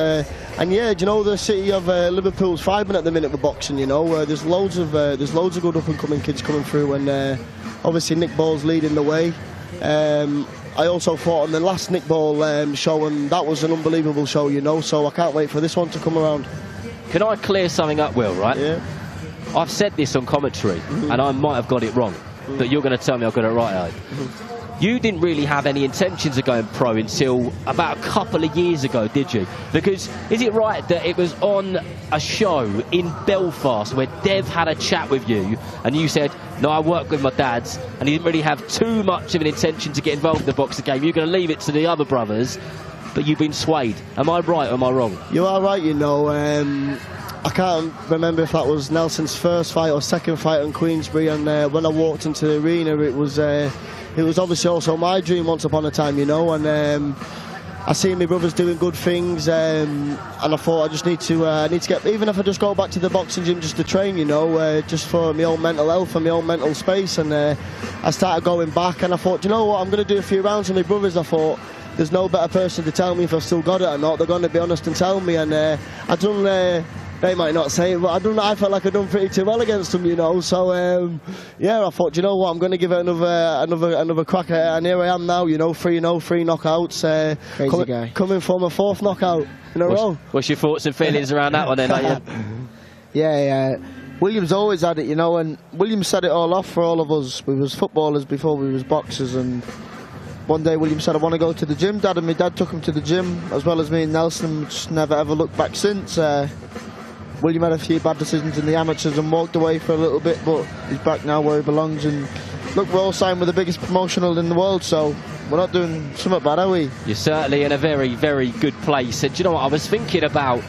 And yeah, do you know, the city of Liverpool's thriving at the minute for boxing. You know, there's loads of good up and coming kids coming through, and obviously Nick Ball's leading the way. I also fought on the last Nick Ball show, and that was an unbelievable show, you know. So I can't wait for this one to come around. Can I clear something up, Will? Right? Yeah. I've said this on commentary, and I might have got it wrong, but you're going to tell me I've got it right. You didn't really have any intentions of going pro until about a couple of years ago, did you? Because is it right that it was on a show in Belfast where Dev had a chat with you and you said, no, I work with my dads, and he didn't really have too much of an intention to get involved in the boxing game. You're going to leave it to the other brothers, but you've been swayed. Am I right or am I wrong? You are right, you know. I can't remember if that was Nelson's first fight or second fight on Queensbury, and when I walked into the arena, it was obviously also my dream once upon a time, you know, and I see my brothers doing good things, and I thought I need to get, even if I just go back to the boxing gym just to train, you know, just for my own mental health and my own mental space, and I started going back, and I thought, you know what, I'm going to do a few rounds with my brothers. I thought, there's no better person to tell me if I've still got it or not. They're going to be honest and tell me, and I done... they might not say it, but I felt like I'd done pretty too well against them, you know. So yeah, I thought, you know what, I'm going to give it another crack at it, and here I am now, you know, 3-0, 3 knockouts. Crazy guy. Coming from a 4th knockout in a row. What's your thoughts and feelings around that one then? Yeah. William's always had it, you know, and William set it all off for all of us. We was footballers before we was boxers, and one day William said, I want to go to the gym, Dad, and my dad took him to the gym, as well as me and Nelson. Just never ever looked back since. William had a few bad decisions in the amateurs and walked away for a little bit, but he's back now where he belongs. And look, we're all signed with the biggest promotional in the world, so we're not doing something bad, are we? You're certainly in a very, very good place. And do you know what, I was thinking about,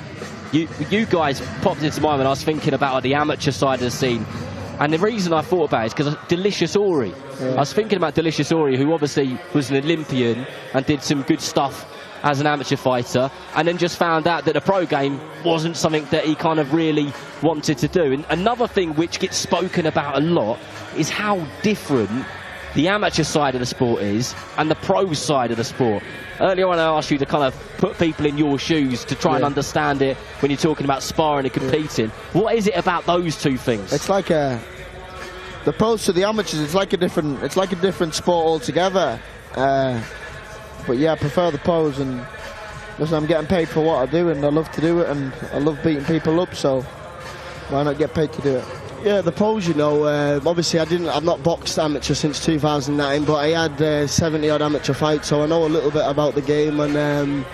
you guys popped into mind when I was thinking about the amateur side of the scene. And the reason I thought about it is because Delicious Ori. Yeah. I was thinking about Delicious Ori, who obviously was an Olympian and did some good stuff as an amateur fighter, and then just found out that the pro game wasn't something that he kind of really wanted to do. And another thing which gets spoken about a lot is how different the amateur side of the sport is and the pro side of the sport. Earlier on I asked you to kind of put people in your shoes to try and understand it when you're talking about sparring and competing. What is it about those two things? It's like the pros to the amateurs, it's like a different sport altogether. But yeah, I prefer the pros, and listen, I'm getting paid for what I do, and I love to do it, and I love beating people up, so why not get paid to do it? Yeah, the pros, you know, obviously I've not boxed amateur since 2009, but I had 70-odd amateur fights, so I know a little bit about the game, and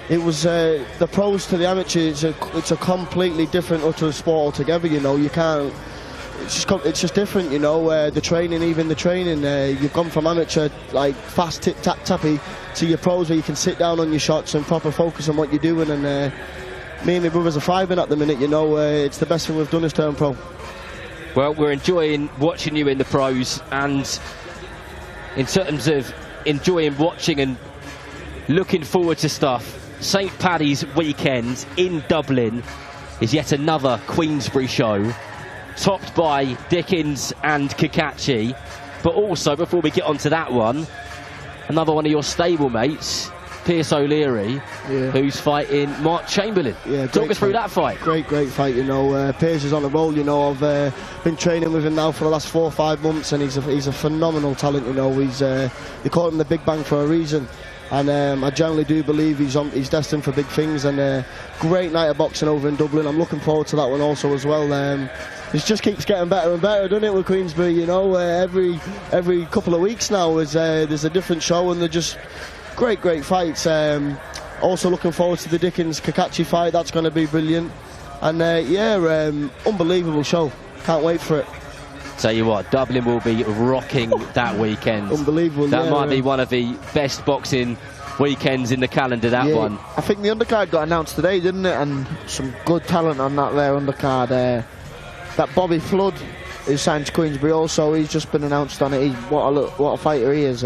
it was the pros to the amateurs. It's a completely different, utter sport altogether. You know, you can't. It's just different, you know. The training, you've gone from amateur, like fast tip tap tappy, to your pros where you can sit down on your shots and proper focus on what you're doing. And me and my brothers are thriving at the minute, you know. It's the best thing we've done is turn pro. Well, we're enjoying watching you in the pros, and in terms of enjoying watching and looking forward to stuff, St. Paddy's weekend in Dublin is yet another Queensberry show, topped by Dickens and Kakachi. But also, before we get onto that one, another one of your stablemates, Pierce O'Leary, who's fighting Mark Chamberlain. Yeah, talk us through that fight. Great fight, you know. Pierce is on the roll, you know. I've been training with him now for the last 4 or 5 months, and he's a phenomenal talent, you know. They call him the Big Bang for a reason, and I generally do believe he's destined for big things. And great night of boxing over in Dublin. I'm looking forward to that one also as well. It just keeps getting better and better, doesn't it, with Queensberry? You know, every couple of weeks now there's a different show, and they're just great fights. Also looking forward to the Dickens Kakachi fight. That's going to be brilliant. And unbelievable show. Can't wait for it. Tell you what, Dublin will be rocking that weekend. Unbelievable. That might be one of the best boxing weekends in the calendar, that one. I think the undercard got announced today, didn't it? And some good talent on that there undercard. That Bobby Flood, who signed to Queensberry also, he's just been announced on it. What a fighter he is.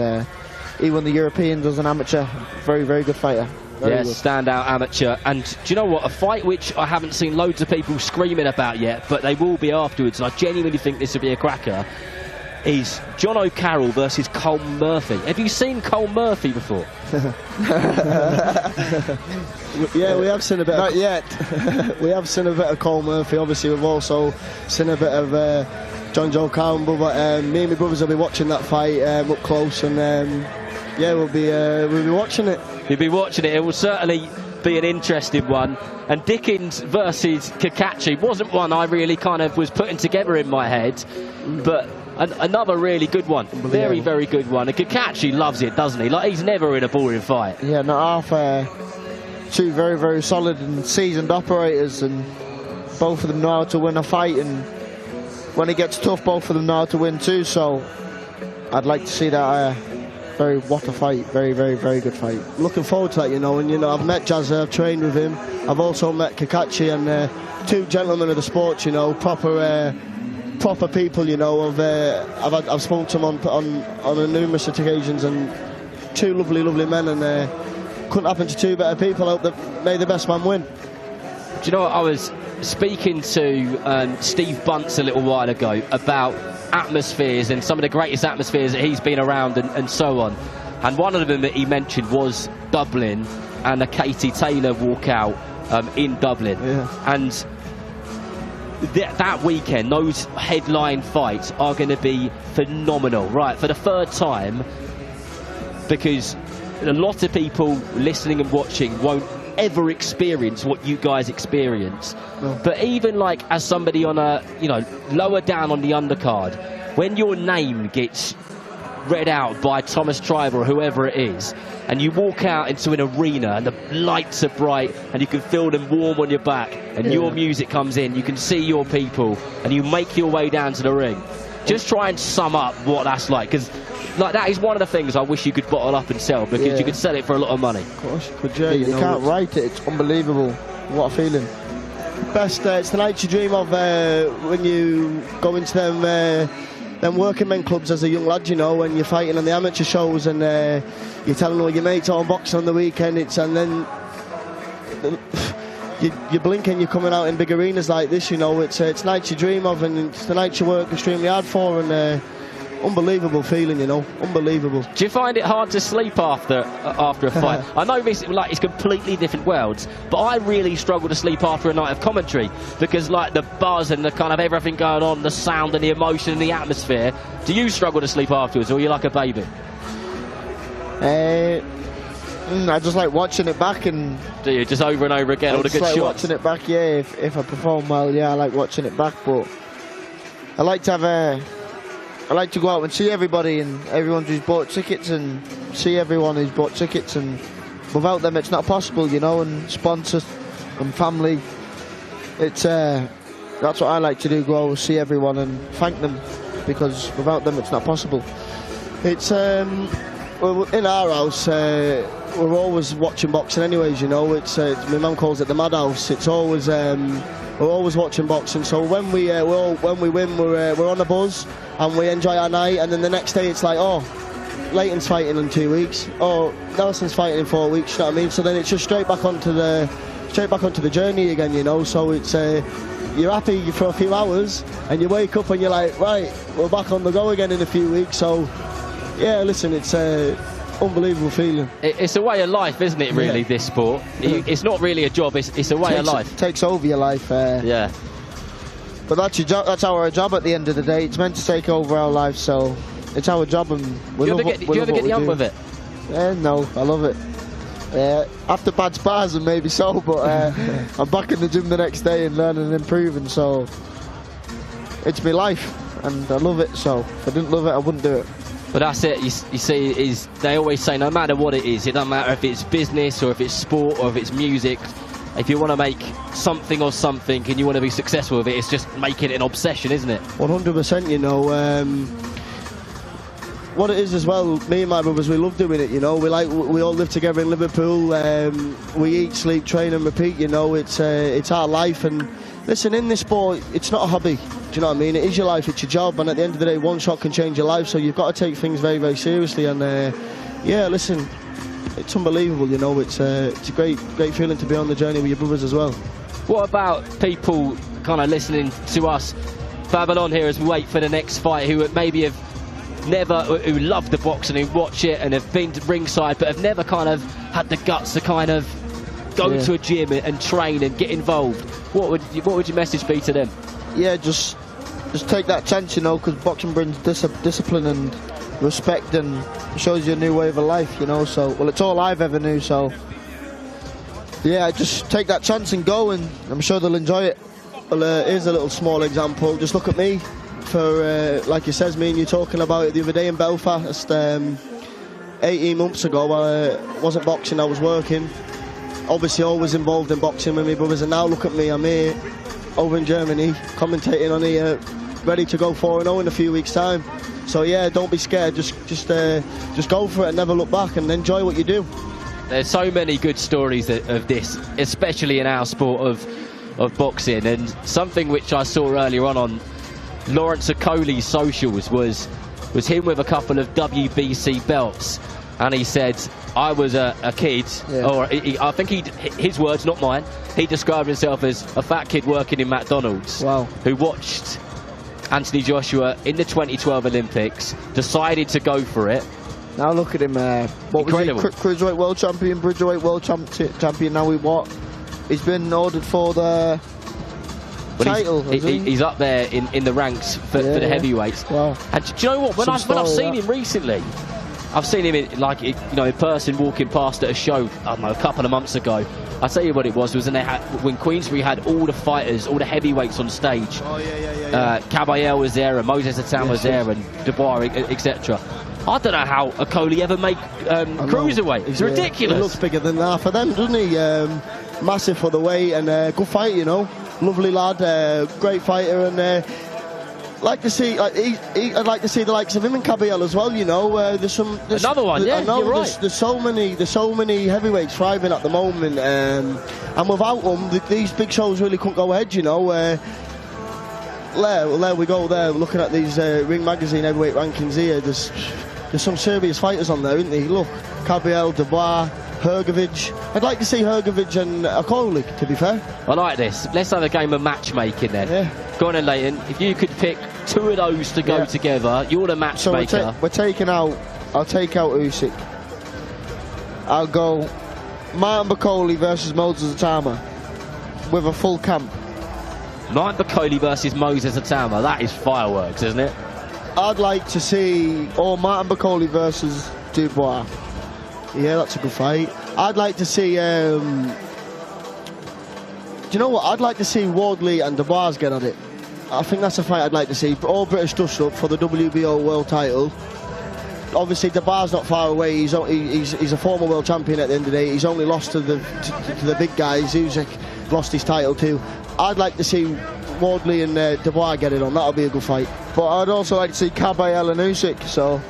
He won the Europeans as an amateur. Very good fighter. Very good. Standout amateur. And do you know what? A fight which I haven't seen loads of people screaming about yet, but they will be afterwards, and I genuinely think this will be a cracker, is John O'Carroll versus Cole Murphy. Have you seen Cole Murphy before? Yeah, we have seen a bit. Not yet. We have seen a bit of Cole Murphy. Obviously, we've also seen a bit of John Joe Campbell. But me and my brothers will be watching that fight up close, and we'll be watching it. You'll be watching it. It will certainly be an interesting one. And Dickens versus Kakachi wasn't one I really kind of was putting together in my head, but another really good one. Very good one. And Kakachi loves it, doesn't he? Like, he's never in a boring fight. Yeah, not half. Two very solid and seasoned operators, and both of them know how to win a fight, and when it gets tough, both of them know how to win too. So I'd like to see that. What a fight. Very good fight. Looking forward to that, you know. And, you know, I've met Jazz, I've trained with him. I've also met Kakachi, and two gentlemen of the sport, you know, proper people, you know. I've spoken to them on numerous occasions, and two lovely men, and couldn't happen to two better people. I hope that may the best man win. Do you know what? I was speaking to Steve Bunce a little while ago about atmospheres and some of the greatest atmospheres that he's been around, and so on. And one of them that he mentioned was Dublin and a Katie Taylor walkout in Dublin. Yeah. And that weekend, those headline fights are going to be phenomenal, right? For the third time, because a lot of people listening and watching won't ever experience what you guys experience. No. But even like as somebody on a, you know, lower down on the undercard, when your name gets read out by Thomas Tribe or whoever it is, and you walk out into an arena and the lights are bright and you can feel them warm on your back, and your music comes in, you can see your people, and you make your way down to the ring. Just try and sum up what that's like, because like that is one of the things I wish you could bottle up and sell, because you could sell it for a lot of money. Of course you could, yeah. You can't write it. It's unbelievable. What a feeling. It's the night you dream of when you go into them working men clubs as a young lad, you know, when you're fighting on the amateur shows and you're telling all your mates on boxing on the weekend. And then you're blinking, you're coming out in big arenas like this, you know. It's nights you dream of, and it's the nights you work extremely hard for, and unbelievable feeling, you know, unbelievable. Do you find it hard to sleep after a fight? I know this, like, it's completely different worlds, but I really struggle to sleep after a night of commentary because, like, the buzz and the kind of everything going on, the sound and the emotion and the atmosphere. Do you struggle to sleep afterwards, or are you like a baby? I just like watching it back, and do you just over and over again all the good shots? Watching it back, yeah. If I perform well, yeah, I like watching it back. But I like to go out and see everybody and everyone who's bought tickets, and see everyone who's bought tickets, and without them it's not possible, you know, and sponsors and family. It's that's what I like to do, go out, see everyone and thank them, because without them it's not possible. It's well, in our house we're always watching boxing anyways, you know. It's my mum calls it the madhouse. It's always we're always watching boxing, so when we win, we're on a buzz and we enjoy our night, and then the next day it's like, oh, Leighton's fighting in 2 weeks, oh, Nelson's fighting in 4 weeks, you know what I mean? So then it's just straight back onto the journey again, you know. So it's you're happy for a few hours and you wake up and you're like, right, we're back on the go again in a few weeks. So yeah, listen, it's unbelievable feeling. It's a way of life, isn't it, really, this sport? It's not really a job, it's a way of life. It takes over your life. Yeah. But that's your job. That's our job at the end of the day. It's meant to take over our life, so it's our job, and we love what we do. Do you ever get the hump with it? No, I love it. After bad spars, and maybe so, but I'm back in the gym the next day and learning and improving, so it's my life, and I love it, so if I didn't love it, I wouldn't do it. But that's it, you see, they always say no matter what it is, it doesn't matter if it's business or if it's sport or if it's music, if you want to make something or something and you want to be successful with it, it's just making it an obsession, isn't it? 100%, you know. What it is as well, me and my brothers, we love doing it, you know. We all live together in Liverpool. We eat, sleep, train and repeat, you know. It's our life, and listen, in this sport, it's not a hobby. Do you know what I mean? It is your life, it's your job, and at the end of the day, one shot can change your life, so you've got to take things very, very seriously. And yeah, listen, it's unbelievable, you know. It's a great feeling to be on the journey with your brothers as well. What about people kind of listening to us babble on here as we wait for the next fight, who maybe who love the boxing, who watch it and have been to ringside, but have never kind of had the guts to kind of go to a gym and train and get involved? What would your message be to them? Yeah, just take that chance, you know, because boxing brings discipline and respect and shows you a new way of life, you know. So, well, it's all I've ever knew, so yeah, just take that chance and go, and I'm sure they'll enjoy it. Well, here's a little small example. Just look at me. For like you says, me and you talking about it the other day in Belfast. 18 months ago, I wasn't boxing, I was working. Obviously always involved in boxing with my brothers, and now look at me, I'm here over in Germany commentating on here, ready to go 4-0 in a few weeks time. So yeah, don't be scared, just go for it and never look back, and enjoy what you do. There's so many good stories of this, especially in our sport of boxing, and something which I saw earlier on Lawrence Okoli's socials was him with a couple of WBC belts, and he said, I was a kid, or I think his words, not mine, he described himself as a fat kid working in McDonald's, who watched Anthony Joshua in the 2012 Olympics, decided to go for it. Now look at him, incredible. Was he cruiserweight world champion, bridgerweight world champion, now he's been ordered for the title. He's up there in the ranks for the heavyweights. Wow. And do you know what? When I've seen him recently, I've seen him in person walking past at a show, I don't know, a couple of months ago. I'll tell you what it was when Queensbury had all the fighters, all the heavyweights on stage. Oh yeah. Kabayel was there, and Moses Hassan was there, and Dubois, etc. I don't know how Okoli ever made cruiserweight. It's ridiculous. He looks bigger than half of them, doesn't he? Massive for the weight, and good fight, you know. Lovely lad, great fighter, and like to see, I'd like to see the likes of him and Kabayel as well. You know, there's another one. Yeah, I know you're right. There's so many heavyweights thriving at the moment, and without them, these big shows really couldn't go ahead. You know, there we go. There, looking at these Ring Magazine heavyweight rankings here. There's some serious fighters on there, isn't there? Look, Kabayel, Dubois, Hrgovic. I'd like to see Hrgovic and Okoli, to be fair. I like this. Let's have a game of matchmaking then. Yeah. Go on then, Leighton. If you could pick two of those to go together, you're the matchmaker. So we're taking out. I'll take out Usyk. I'll go Martin Bakole versus Moses Atama with a full camp. Martin Bakole versus Moses Atama. That is fireworks, isn't it? I'd like to see Martin Bakole versus Dubois. Yeah, that's a good fight. I'd like to see. Do you know what? I'd like to see Wardley and Dubois get at it. I think that's a fight I'd like to see. All British dust up for the WBO world title. Obviously, Dubois not far away. He's a former world champion at the end of the day. He's only lost to the big guys. Usyk lost his title too. I'd like to see Wardley and Dubois get it on. That'll be a good fight. But I'd also like to see Kabayel and Usyk. So,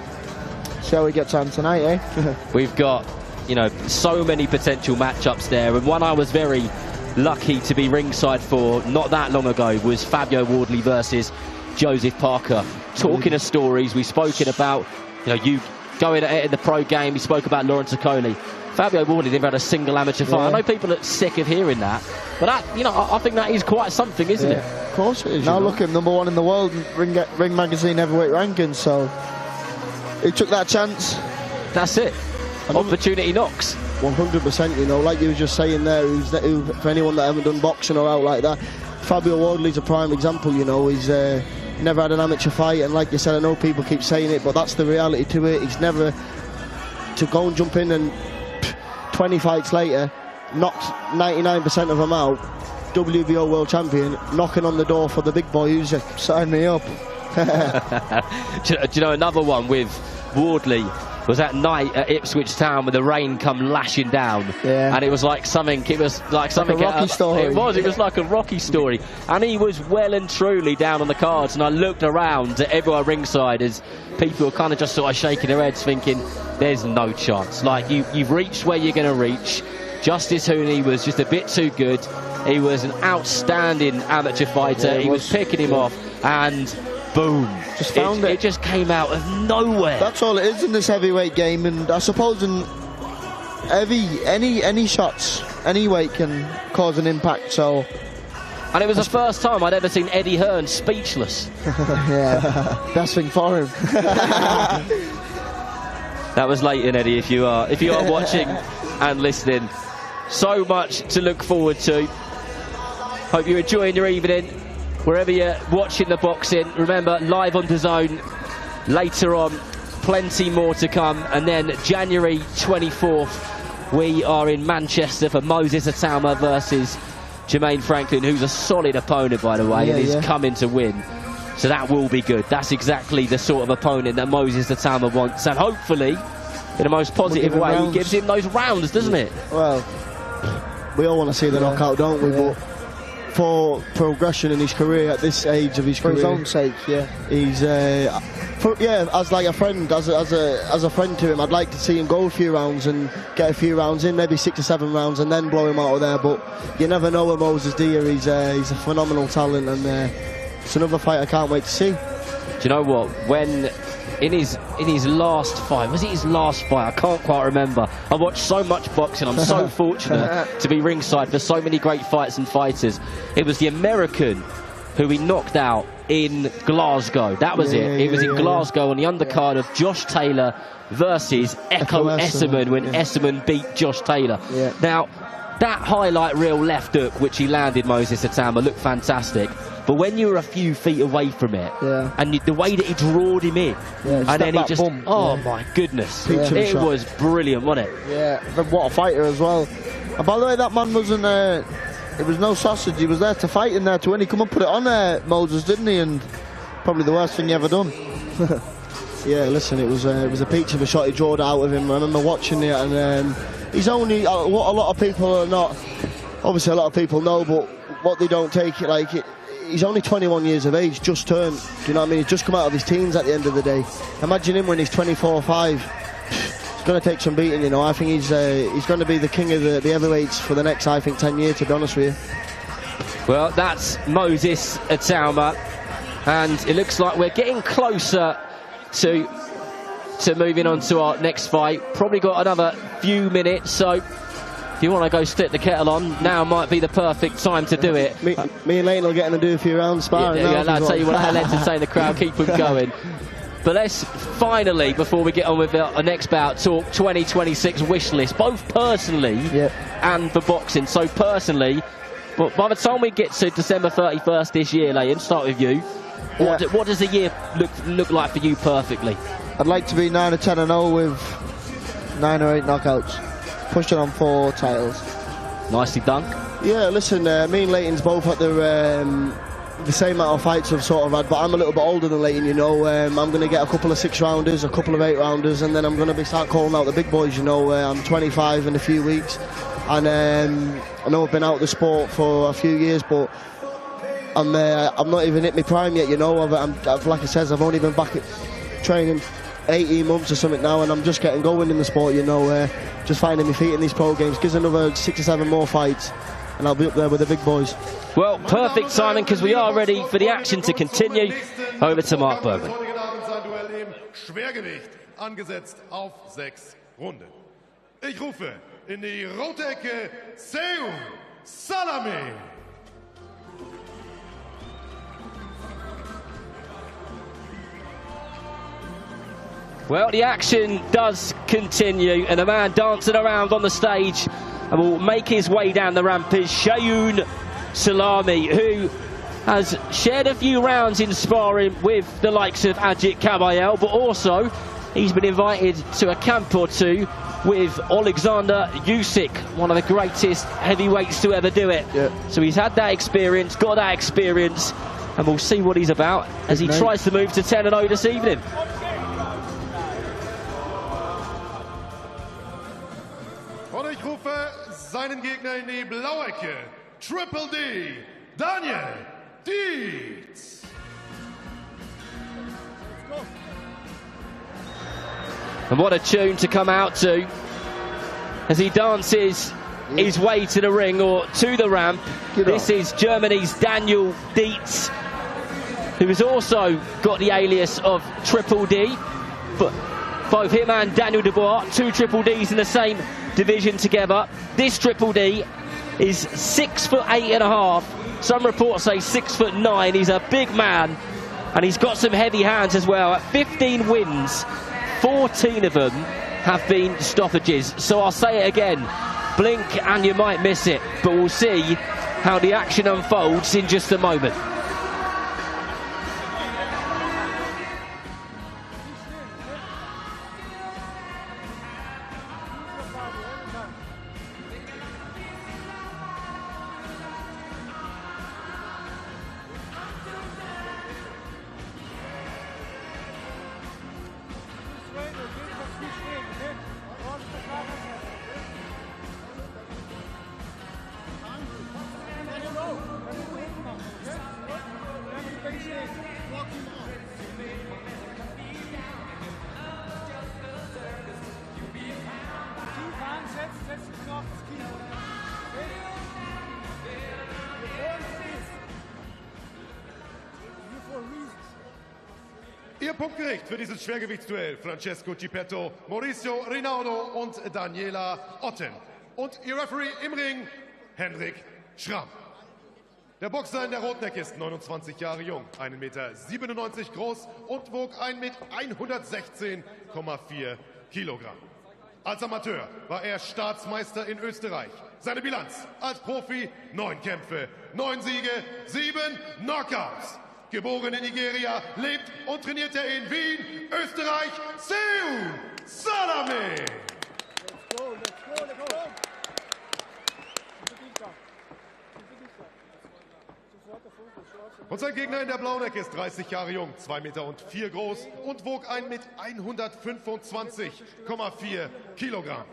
see how he gets on tonight, eh? We've got, you know, so many potential matchups there, and one I was very lucky to be ringside for not that long ago was Fabio Wardley versus Joseph Parker. Talking of stories, we've spoken about, you know, you going at it in the pro game. We spoke about Lawrence Okoli. Fabio Wardley never had a single amateur fight. I know people are sick of hearing that, but that, you know, I think that is quite something, isn't it? Of course it is. Now look at him, #1 in the world, Ring Magazine heavyweight rankings. So he took that chance. That's it. Opportunity knocks. 100%. You know, like you were just saying there. For anyone that haven't done boxing or out like that, Fabio Wardley's a prime example. You know, he's never had an amateur fight, and like you said, I know people keep saying it, but that's the reality to it. He's never to go and jump in and 20 fights later, knocked 99% of them out. WBO world champion, knocking on the door for the big boy Usyk. Sign me up. Do you know another one with Wardley was that night at Ipswich Town when the rain come lashing down, and it was like something. It was like something. Like a Rocky story. It was. It was like a Rocky story, and he was well and truly down on the cards. And I looked around at everyone ringside as people were kind of just sort of shaking their heads, thinking, "There's no chance. Like you've reached where you're going to reach." Justice Hooney was just a bit too good. He was an outstanding amateur fighter. He was picking him off, and boom. Just found it. It just came out of nowhere. That's all it is in this heavyweight game, and I suppose in any shots, any weight can cause an impact. So, and it was the first time I'd ever seen Eddie Hearn speechless. Yeah, best thing for him. That was Leighton, Eddie. If you are watching and listening, so much to look forward to. Hope you're enjoying your evening. Wherever you're watching the boxing, remember, live on DAZN later on, plenty more to come. And then January 24th, we are in Manchester for Moses Atama versus Jermaine Franklin, who's a solid opponent, by the way, and is coming to win. So that will be good. That's exactly the sort of opponent that Moses Atama wants, and hopefully, in the most positive way, he gives him those rounds, doesn't it? Well, we all want to see the knockout, don't we? But for progression in his career at this age of his career, for his own sake, he's as like a friend, as a friend to him, I'd like to see him go a few rounds and get a few rounds in, maybe 6 or 7 rounds, and then blow him out of there. But you never know with Moses, do you? He's a phenomenal talent, and it's another fight I can't wait to see. Do you know what? When in his last fight, was it his last fight? I can't quite remember. I watched so much boxing. I'm so fortunate to be ringside for so many great fights and fighters. It was the American who he knocked out in Glasgow. That was it. It was in Glasgow on the undercard of Josh Taylor versus Echo Esserman when Esserman beat Josh Taylor. Now, that highlight reel left hook which he landed Moses Atama looked fantastic. But when you were a few feet away from it, and the way that he drawed him in, and then he just, my goodness, it was brilliant, wasn't it? Yeah, what a fighter as well. And by the way, that man wasn't, it was no sausage, he was there to fight in there to win. He come and put it on Moses, didn't he? And probably the worst thing he ever done. Yeah, listen, it was a peach of a shot he drawed out of him. I remember watching it, and he's only, what a lot of people are not, obviously a lot of people know, but what they don't take it like, he's only 21 years of age, just turned. Do you know what I mean? He's just come out of his teens at the end of the day. Imagine him when he's 24 or 5. He's going to take some beating, you know. I think he's going to be the king of the heavyweights for the next, I think, 10 years, to be honest with you. Well, that's Moses Atauma, and it looks like we're getting closer to moving on to our next fight. Probably got another few minutes, so if you want to go stick the kettle on, now might be the perfect time to do it. Me and Leighton will get in and do a few rounds sparring. Yeah, I'll tell you what, I'll entertain the crowd, keep them going. But let's finally, before we get on with our next bout, talk 2026 wish list, both personally and for boxing. So personally, but by the time we get to December 31st this year, Leighton, start with you. What does the year look like for you perfectly? I'd like to be 9 or 10-0 with 9 or 8 knockouts, pushing on 4 titles. Nicely done. Yeah, listen, me and Leighton's both at the same amount of fights I've sort of had, but I'm a little bit older than Leighton, you know. I'm going to get a couple of 6-rounders, a couple of 8-rounders, and then I'm going to start calling out the big boys, you know. I'm 25 in a few weeks, and I know I've been out of the sport for a few years, but I'm not even hit my prime yet, you know. I've like I said, I've only been back at training 18 months or something now, and I'm just getting going in the sport, you know. Just finding my feet in these pro games. Gives another 6 or 7 more fights, and I'll be up there with the big boys. Well, perfect timing, because we are ready for the action to continue. Over to Mark Bergman. Schwergewicht angesetzt auf 6 Runden. Ich rufe in die rote Ecke Seun Salame. Well, the action does continue, and a man dancing around on the stage and will make his way down the ramp is Seun Salame, who has shared a few rounds in sparring with the likes of Agit Kabayel, but also he's been invited to a camp or two with Alexander Usyk, one of the greatest heavyweights to ever do it. So he's had that experience, got that experience, and we'll see what he's about as he tries to move to 10-0 this evening. Und ich rufe seinen Gegner in die blaue Ecke, Triple D, Daniel Dietz. And what a tune to come out to as he dances his way to the ring or to the ramp. This is Germany's Daniel Dietz, who has also got the alias of Triple D. But both him and Daniel Dubois, 2 Triple Ds in the same division together. This Triple D is 6'8.5". Some reports say 6'9". He's a big man, and he's got some heavy hands as well. At 15 wins, 14 of them have been stoppages. So I'll say it again, blink and you might miss it, but we'll see how the action unfolds in just a moment. Ihr Punktgericht für dieses Schwergewichtsduell: Francesco Cipetto, Mauricio Rinaldo und Daniela Otten. Und Ihr Referee im Ring, Henrik Schramm. Der Boxer in der roten Ecke ist 29 Jahre jung, 1,97 Meter groß und wog 116,4 Kilogramm. Als Amateur war er Staatsmeister in Österreich. Seine Bilanz als Profi: 9 Kämpfe, 9 Siege, 7 Knockouts. Geboren in Nigeria, lebt und trainiert er in Wien, Österreich, Seun Salame. Und sein Gegner in der blauen Ecke ist 30 Jahre jung, 2,4 Meter groß und wog 125,4 Kilogramm.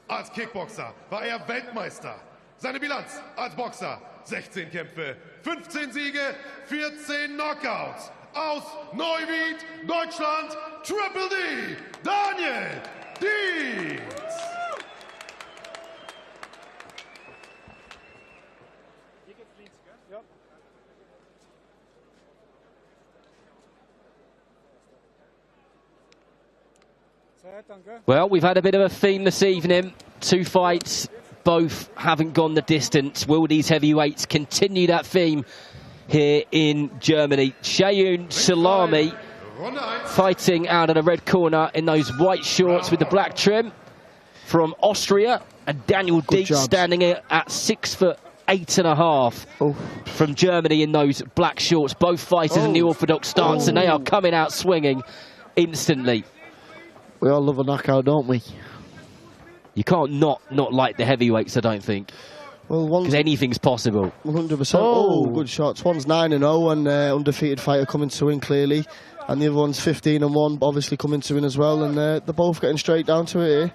Als Kickboxer war er Weltmeister. Seine Bilanz als Boxer: 16 Kämpfe, 15 Siege, 14 Knockouts. Aus Neuwied, Deutschland, Triple D, Daniel Dietz. Well, we've had a bit of a theme this evening. 2 fights, both haven't gone the distance. Will these heavyweights continue that theme here in Germany? Şayun Selami fighting out of the red corner in those white shorts with the black trim from Austria. And Daniel Dietz standing at 6'8.5" from Germany in those black shorts. Both fighters in the orthodox stance, and they are coming out swinging instantly. We all love a knockout, don't we? You can't not like the heavyweights, I don't think. Well, because anything's possible. 100%. Oh, good shots. One's 9-0 and undefeated fighter coming to win clearly, and the other one's 15-1, obviously coming to win as well. And they're both getting straight down to it here.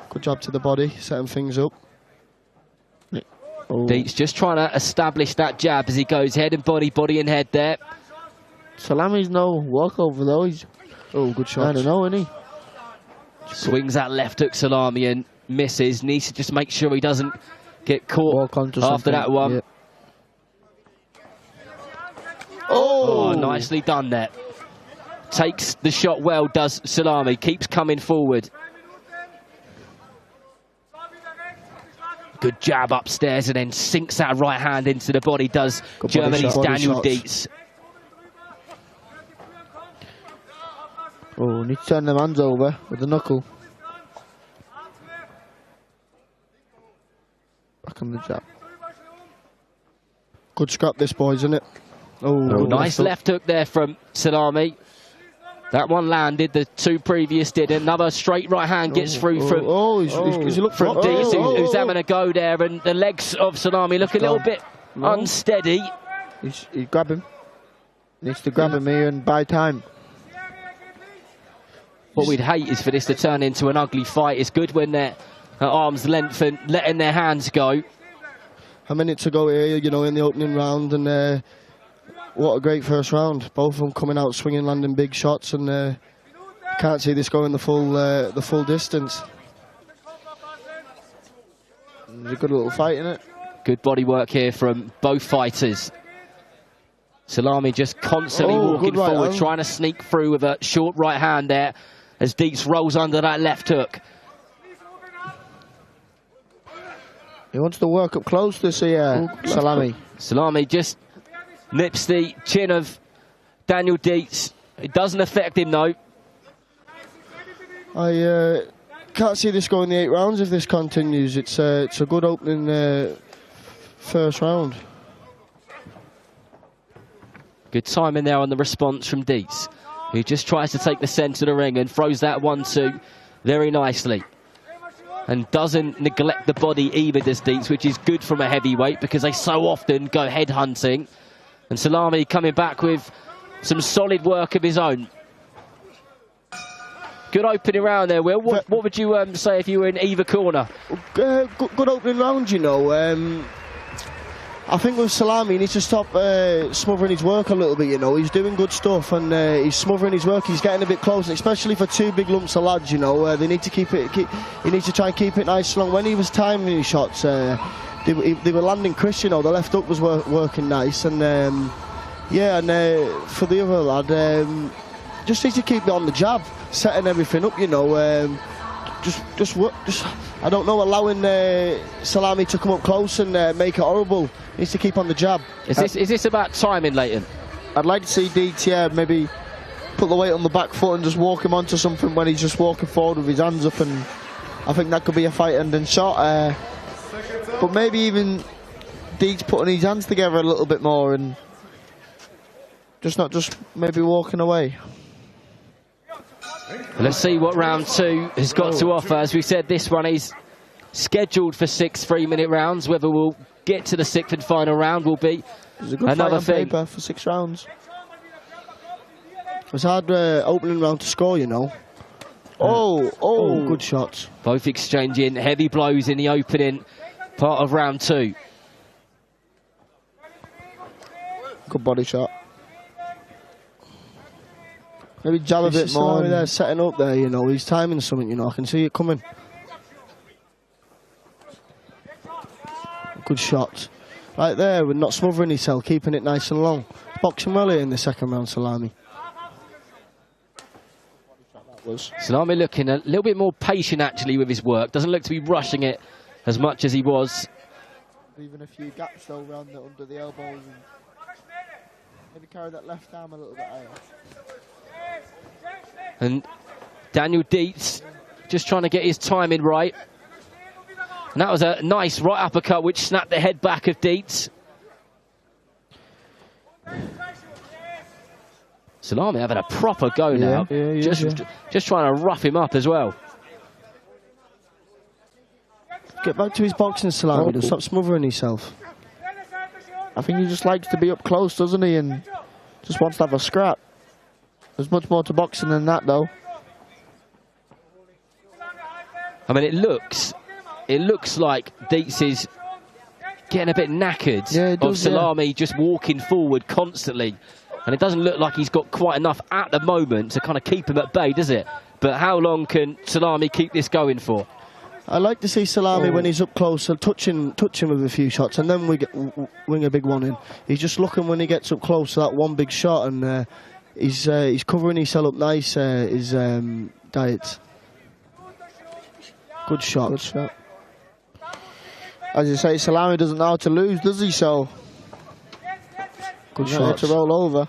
Good job to the body, setting things up. Dietz just trying to establish that jab as he goes head and body, body and head there. Salami's no walkover though. He's good shot. 9-0, isn't he? Swings that left hook, Salami, and misses. Needs to just make sure he doesn't get caught after that one. Yep. Oh, nicely done there. Takes the shot well, does Salami. Keeps coming forward. Good jab upstairs and then sinks that right hand into the body, does Germany's Daniel Dietz. Oh, need to turn them hands over with the knuckle. Back on the jab. Good scrap this, boys, isn't it? Oh, nice left hook there from Salami. That one landed, the 2 previous did. Another straight right hand gets through from Dietz, who's having a go there, and the legs of Salami look a little bit unsteady. He's grab him. Needs to grab him here and buy time. What we'd hate is for this to turn into an ugly fight. It's good when they're at arm's length and letting their hands go. A minute to go here, you know, in the opening round, and what a great first round. Both of them coming out swinging, landing big shots, and can't see this going the full distance. It's a good little fight, isn't it? Good body work here from both fighters. Salami just constantly walking forward, trying to sneak through with a short right hand there as Dietz rolls under that left hook. He wants to work up close to see Salami. Salami just nips the chin of Daniel Dietz. It doesn't affect him, though. I can't see this going the 8 rounds if this continues. It's a good opening first round. Good timing there on the response from Dietz, who just tries to take the centre of the ring and throws that 1-2 very nicely. And doesn't neglect the body either, does Dietz, which is good from a heavyweight because they so often go head hunting. And Salami coming back with some solid work of his own. Good opening round there, Will. What would you say if you were in either corner? Good opening round, you know. I think with Salami, he needs to stop smothering his work a little bit, you know. He's doing good stuff and he's smothering his work. He's getting a bit close, especially for 2 big lumps of lads, you know. They need to he needs to try and keep it nice and long. When he was timing his shots, they were landing crisp, you know. The left hook was working nice. And, for the other lad, just needs to keep it on the jab, setting everything up, you know. I don't know, allowing Salami to come up close and make it horrible. Needs to keep on the jab. Is this about timing, Leighton? I'd like to see Dietz, maybe put the weight on the back foot and just walk him onto something when he's just walking forward with his hands up, and I think that could be a fight-ending shot. But maybe even Dietz putting his hands together a little bit more and not just maybe walking away. Let's see what round 2 has got to offer. As we said, this one is scheduled for 6 3-minute rounds. Whether we'll get to the 6th and final round will be another thing. Paper for 6 rounds. It's hard opening round to score, you know. Good shots. Both exchanging heavy blows in the opening part of round 2. Good body shot. Maybe jab a bit more. They're setting up there, you know. He's timing something, you know. I can see it coming. Good shot. Right there, we're not smothering his tail, keeping it nice and long. Boxing well here in the second round, Salami. Salami looking a little bit more patient, actually, with his work. Doesn't look to be rushing it as much as he was. Leaving a few gaps, though, around under the elbows. And maybe carry that left arm a little bit higher. And Daniel Dietz just trying to get his timing right. And that was a nice right uppercut which snapped the head back of Dietz. Salami having a proper go now. Just trying to rough him up as well. Get back to his boxing, Salami. Stop smothering himself. I think he just likes to be up close, doesn't he? And just wants to have a scrap. There's much more to boxing than that, though. I mean, it looks like Dietz is getting a bit knackered of Salami just walking forward constantly. And it doesn't look like he's got quite enough at the moment to kind of keep him at bay, does it? But how long can Salami keep this going for? I like to see Salami when he's up close, touch him with a few shots, and then we wing a big one in. He's just looking when he gets up close to that one big shot, and he's covering himself up nice, his Dietz. Good shot. Good shot. As you say, Salami doesn't know how to lose, does he? So good shot to roll over.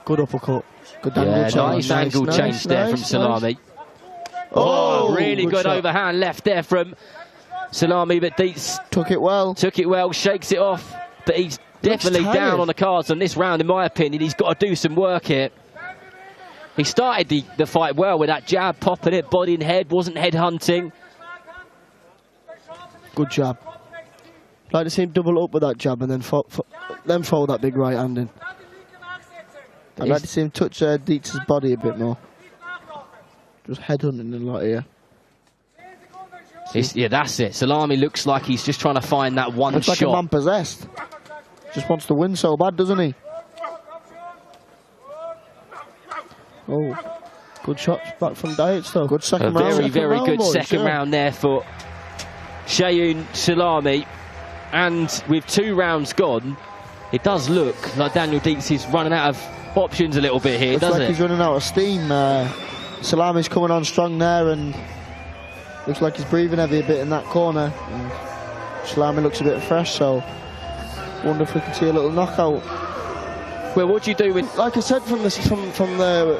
Good uppercut. Good nice angle change there from Salami. Oh, really good overhand left there from Salami, but Dietz took it well, shakes it off, but he's definitely down on the cards on this round, in my opinion. He's got to do some work here. He started the fight well with that jab, popping it, body and head, wasn't head hunting. Good jab. Like to see him double up with that jab and then throw that big right hand in. I'd like to see him touch Dietz's body a bit more. Just head hunting a lot here. Yeah, that's it. Salami looks like he's just trying to find that one shot. Looks like a man possessed. Just wants to win so bad, doesn't he? Oh, good shots back from Dietz though. Good second round. Very good second round there for Shayun Salami. And with 2 rounds gone, it does look like Daniel Dietz is running out of options a little bit here, doesn't it? He's running out of steam. Salami's coming on strong there, and looks like he's breathing heavy a bit in that corner. And Salami looks a bit fresh, so wonder if we can see a little knockout. Well, what do you do with... Like I said from the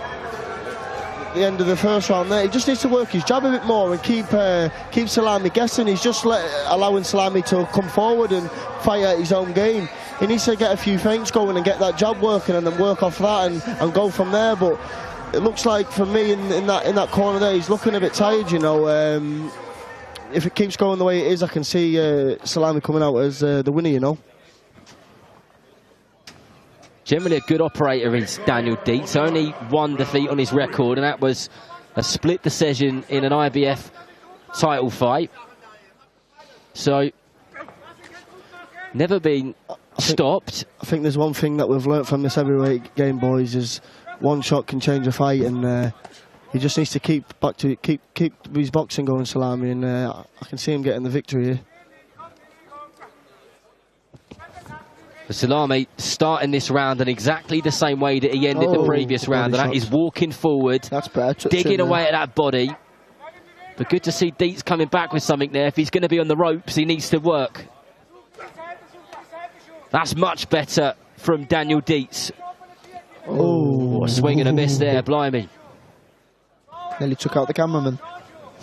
end of the first round there, he just needs to work his jab a bit more and keep Salami guessing. He's just allowing Salami to come forward and fight at his own game. He needs to get a few feints going and get that jab working and then work off that and go from there. But it looks like for me in that corner there, he's looking a bit tired, you know. If it keeps going the way it is, I can see Salami coming out as the winner, you know. Generally a good operator is Daniel Dietz. Only 1 defeat on his record, and that was a split decision in an IBF title fight. So, never been stopped. I think there's one thing that we've learnt from this heavyweight game, boys, is one shot can change a fight, and he just needs to keep his boxing going, Salami, and I can see him getting the victory here. Salami starting this round in exactly the same way that he ended the previous round, and that is walking forward, that's better, digging away at that body. But good to see Dietz coming back with something there. If he's going to be on the ropes, he needs to work. That's much better from Daniel Dietz. Oh, a swing and a miss there, blimey. Nearly took out the cameraman.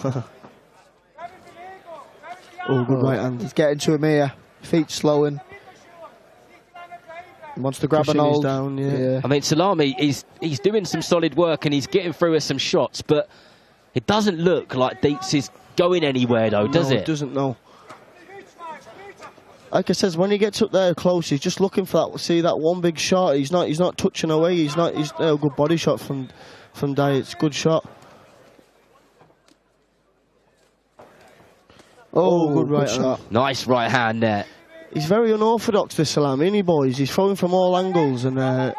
Good right hand. He's getting to him here. Feet slowing. He wants to grab an hold. Down, yeah. I mean, Salami, he's doing some solid work and he's getting through with some shots, but it doesn't look like Dietz is going anywhere, though, does it? No, it doesn't, no. Like I said, when he gets up there close, he's just looking for that. See that one big shot. He's not touching away. He's a good body shot from Dietz. Good shot. Oh, good right shot. Nice right hand there. He's very unorthodox, this Salami, isn't he, boys? He's throwing from all angles and... Well,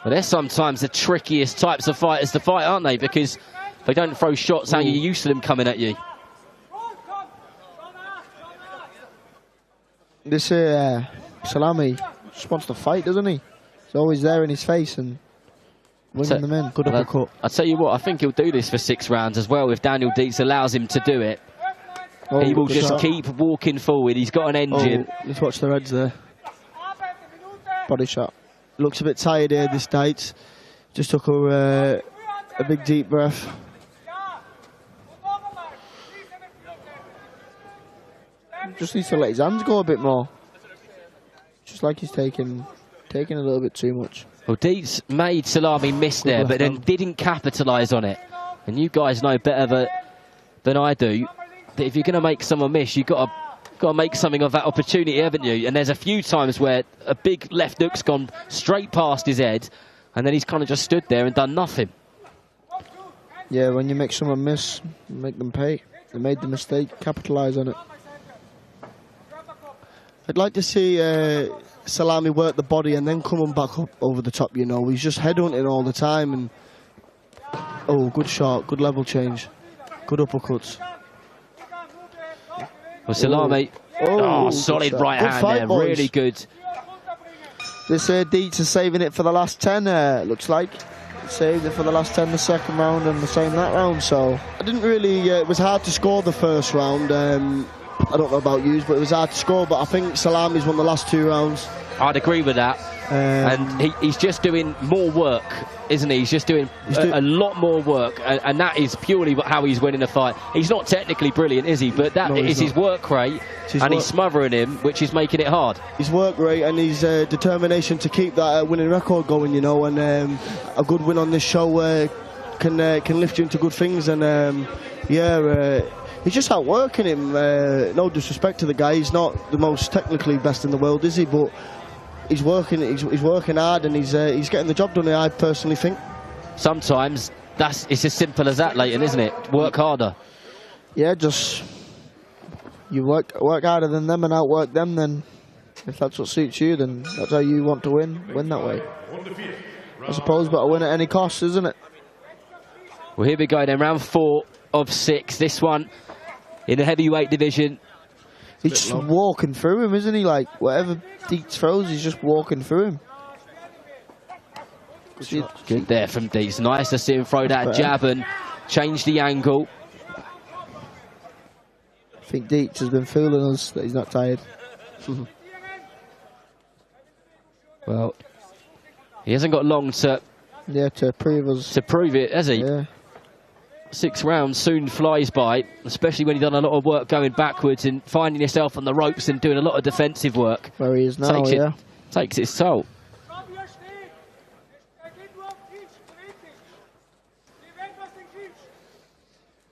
they're sometimes the trickiest types of fighters to fight, aren't they? Because they don't throw shots how you're used to them coming at you. This Salami just wants to fight, doesn't he? He's always there in his face and winning them in. Good uppercut. I'll tell you what, I think he'll do this for 6 rounds as well if Daniel Dietz allows him to do it. Oh, he will just keep walking forward. He's got an engine. Oh, let's watch the heads there. Body shot. Looks a bit tired here, this Dietz. Just took a big deep breath. Just needs to let his hands go a bit more. Just like he's taking a little bit too much. Well, Dietz made Salami miss there, but then didn't capitalise on it. And you guys know better than I do that if you're going to make someone miss, you've got to make something of that opportunity, haven't you? And there's a few times where a big left hook's gone straight past his head, and then he's kind of just stood there and done nothing. Yeah, when you make someone miss, you make them pay. They made the mistake, capitalise on it. I'd like to see Salami work the body and then come on back up over the top, you know. He's just headhunting all the time. And oh, good shot, good level change. Good uppercuts. Well, Salami, solid right hand there, boys. Really good. This Dietz is saving it for the last 10, looks like. Saved it for the last 10 the second round and the same that round, so. I didn't really, it was hard to score the first round. I don't know about you, but it was hard to score, but I think Salami's won the last 2 rounds. I'd agree with that. And he's just doing more work, isn't he? He's just doing a lot more work, and that is purely how he's winning the fight. He's not technically brilliant, is he? But that is his work rate, and he's smothering him, which is making it hard. His work rate and his determination to keep that winning record going, you know, and a good win on this show can lift you into good things, and he's just outworking him. No disrespect to the guy, he's not the most technically best in the world, is he? But he's working hard, and he's getting the job done, I personally think. Sometimes it's as simple as that, Leighton, isn't it? Work harder. Yeah, just you work harder than them and outwork them, then if that's what suits you, then that's how you want to win that way. I suppose, but a win at any cost, isn't it? Well, here we go then, round 4 of 6. This one in the heavyweight division. He's just walking through him, isn't he? Like, whatever Dietz throws, he's just walking through him. Good there from Dietz. Nice to see him throw that jab and change the angle. I think Dietz has been fooling us that he's not tired. Well, he hasn't got long to prove us. To prove it, has he? Yeah. 6 rounds soon flies by, especially when you've done a lot of work going backwards and finding yourself on the ropes and doing a lot of defensive work. Where he is now, takes its toll.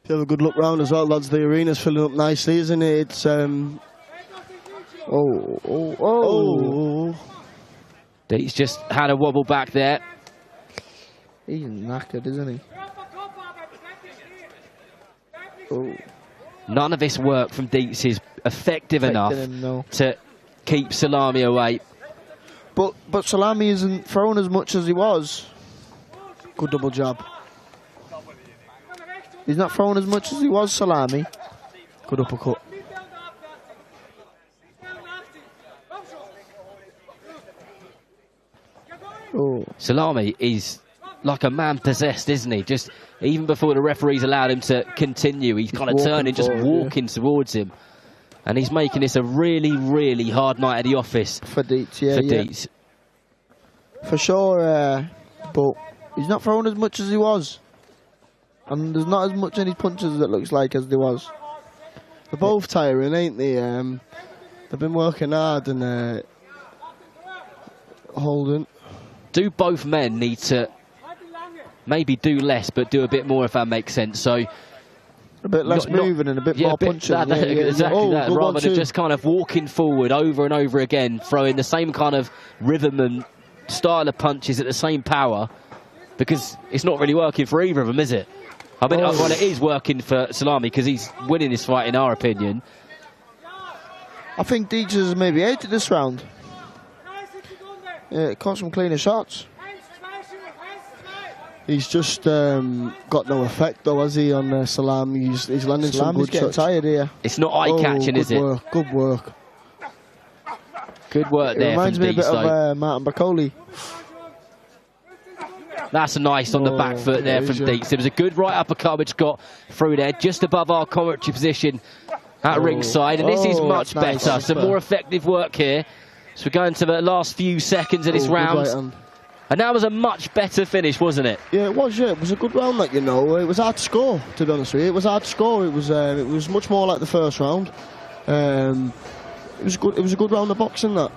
If you have a good look round as well, lads, the arena's filling up nicely, isn't it? It's He's just had a wobble back there. He's knackered, isn't he? Oh. None of this work from Dietz is effective enough to keep Salami away. But Salami isn't thrown as much as he was. Good double jab. He's not thrown as much as he was, Salami. Good uppercut. Oh. Salami is like a man possessed, isn't he? Just even before the referees allowed him to continue, he's kind of turning, just walking towards him. And he's making this a really, really hard night at the office. For Dietz, Dietz. For sure, but he's not throwing as much as he was. And there's not as much in his punches, it looks like, as there was. They're both tiring, ain't they? They've been working hard and holding. Do both men need to maybe do less, but do a bit more, if that makes sense? So a bit less moving and a bit more punching. Exactly that, rather than just kind of walking forward over and over again, throwing the same kind of rhythm and style of punches at the same power, because it's not really working for either of them, is it? I mean, well, it is working for Salami because he's winning this fight, in our opinion. I think Dietz has maybe hated this round. Yeah, caught some cleaner shots. He's just got no effect, though, has he, on Salami? He's landing some good shots. Tired here. It's not eye-catching, is it? Good work. Good work there from Dietz, though. Reminds me a bit of Martin Bracoli. That's nice on the back foot there from Dietz. There was a good right uppercut which got through there, just above our commentary position at ringside. And this is much better. Some more effective work here. So we're going to the last few seconds of this round. And that was a much better finish, wasn't it? Yeah, it was. Yeah, it was a good round, like, you know. It was hard to score, to be honest with you. It was hard to score. It was much more like the first round. It was good. It was a good round of boxing. That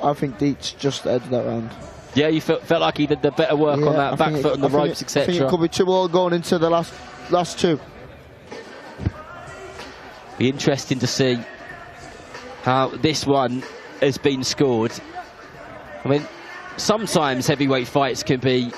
I think Dietz just edged that round. Yeah, you felt like he did the better work on that back foot and the ropes, etc. I think it could be 2-2 going into the last two. Be interesting to see how this one has been scored. I mean, sometimes heavyweight fights can be,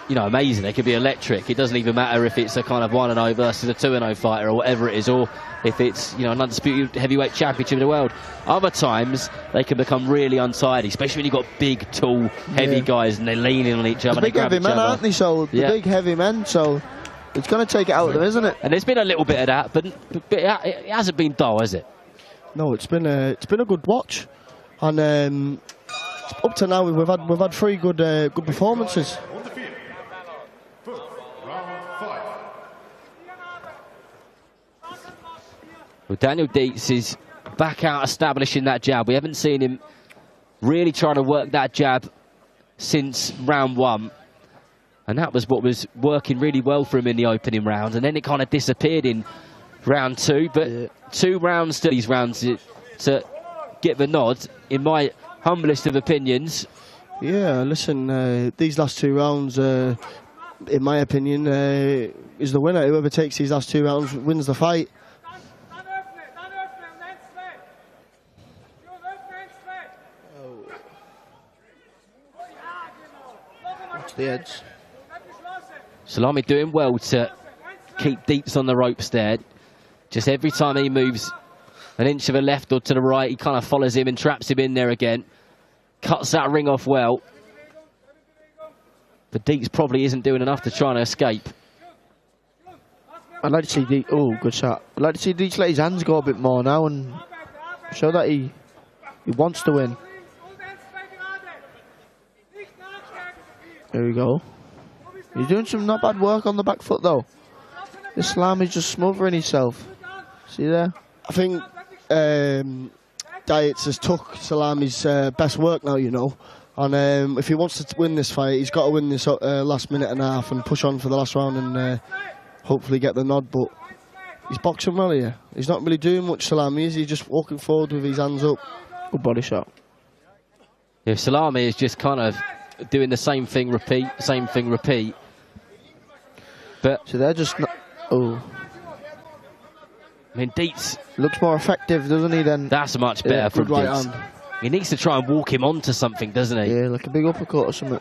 you know, amazing. They can be electric. It doesn't even matter if it's a kind of 1-0 versus a 2-0 fighter or whatever it is, or if it's, you know, an undisputed heavyweight championship of the world. Other times they can become really untidy, especially when you've got big, tall, heavy guys and they're leaning on each other. Big heavy men, aren't they? So the big heavy men. So it's going to take it out of them, isn't it? And there's been a little bit of that, but it hasn't been dull, has it? No, it's been a good watch, and up to now we've had 3 good performances. Well, Daniel Dietz is back out establishing that jab. We haven't seen him really trying to work that jab since round 1. And that was what was working really well for him in the opening round. And then it kind of disappeared in round 2. But 2 rounds to these rounds to get the nod, in my humblest of opinions. Yeah, listen, these last 2 rounds, in my opinion, is the winner. Whoever takes these last 2 rounds wins the fight. The edge. Salami doing well to keep Dietz on the ropes there. Just every time he moves an inch to the left or to the right, he kind of follows him and traps him in there again. Cuts that ring off well. But Dietz probably isn't doing enough to try and escape. I'd like to see Dietz. Oh, good shot. I'd like to see Dietz let his hands go a bit more now and show that he wants to win. There we go. He's doing some not bad work on the back foot, though. Islam is just smothering himself. See there? I think Dietz has took Salami's best work now, you know. And if he wants to win this fight, he's got to win this last minute and a half and push on for the last round and hopefully get the nod. But he's boxing well here. He's not really doing much, Salami, is he? He's just walking forward with his hands up. Good body shot. Yeah, Salami is just kind of doing the same thing, repeat, same thing, repeat. But so they're just not. Oh, I mean, Dietz looks more effective, doesn't he? Then that's much better from Dietz. He needs to try and walk him onto something, doesn't he? Yeah, like a big uppercut or something.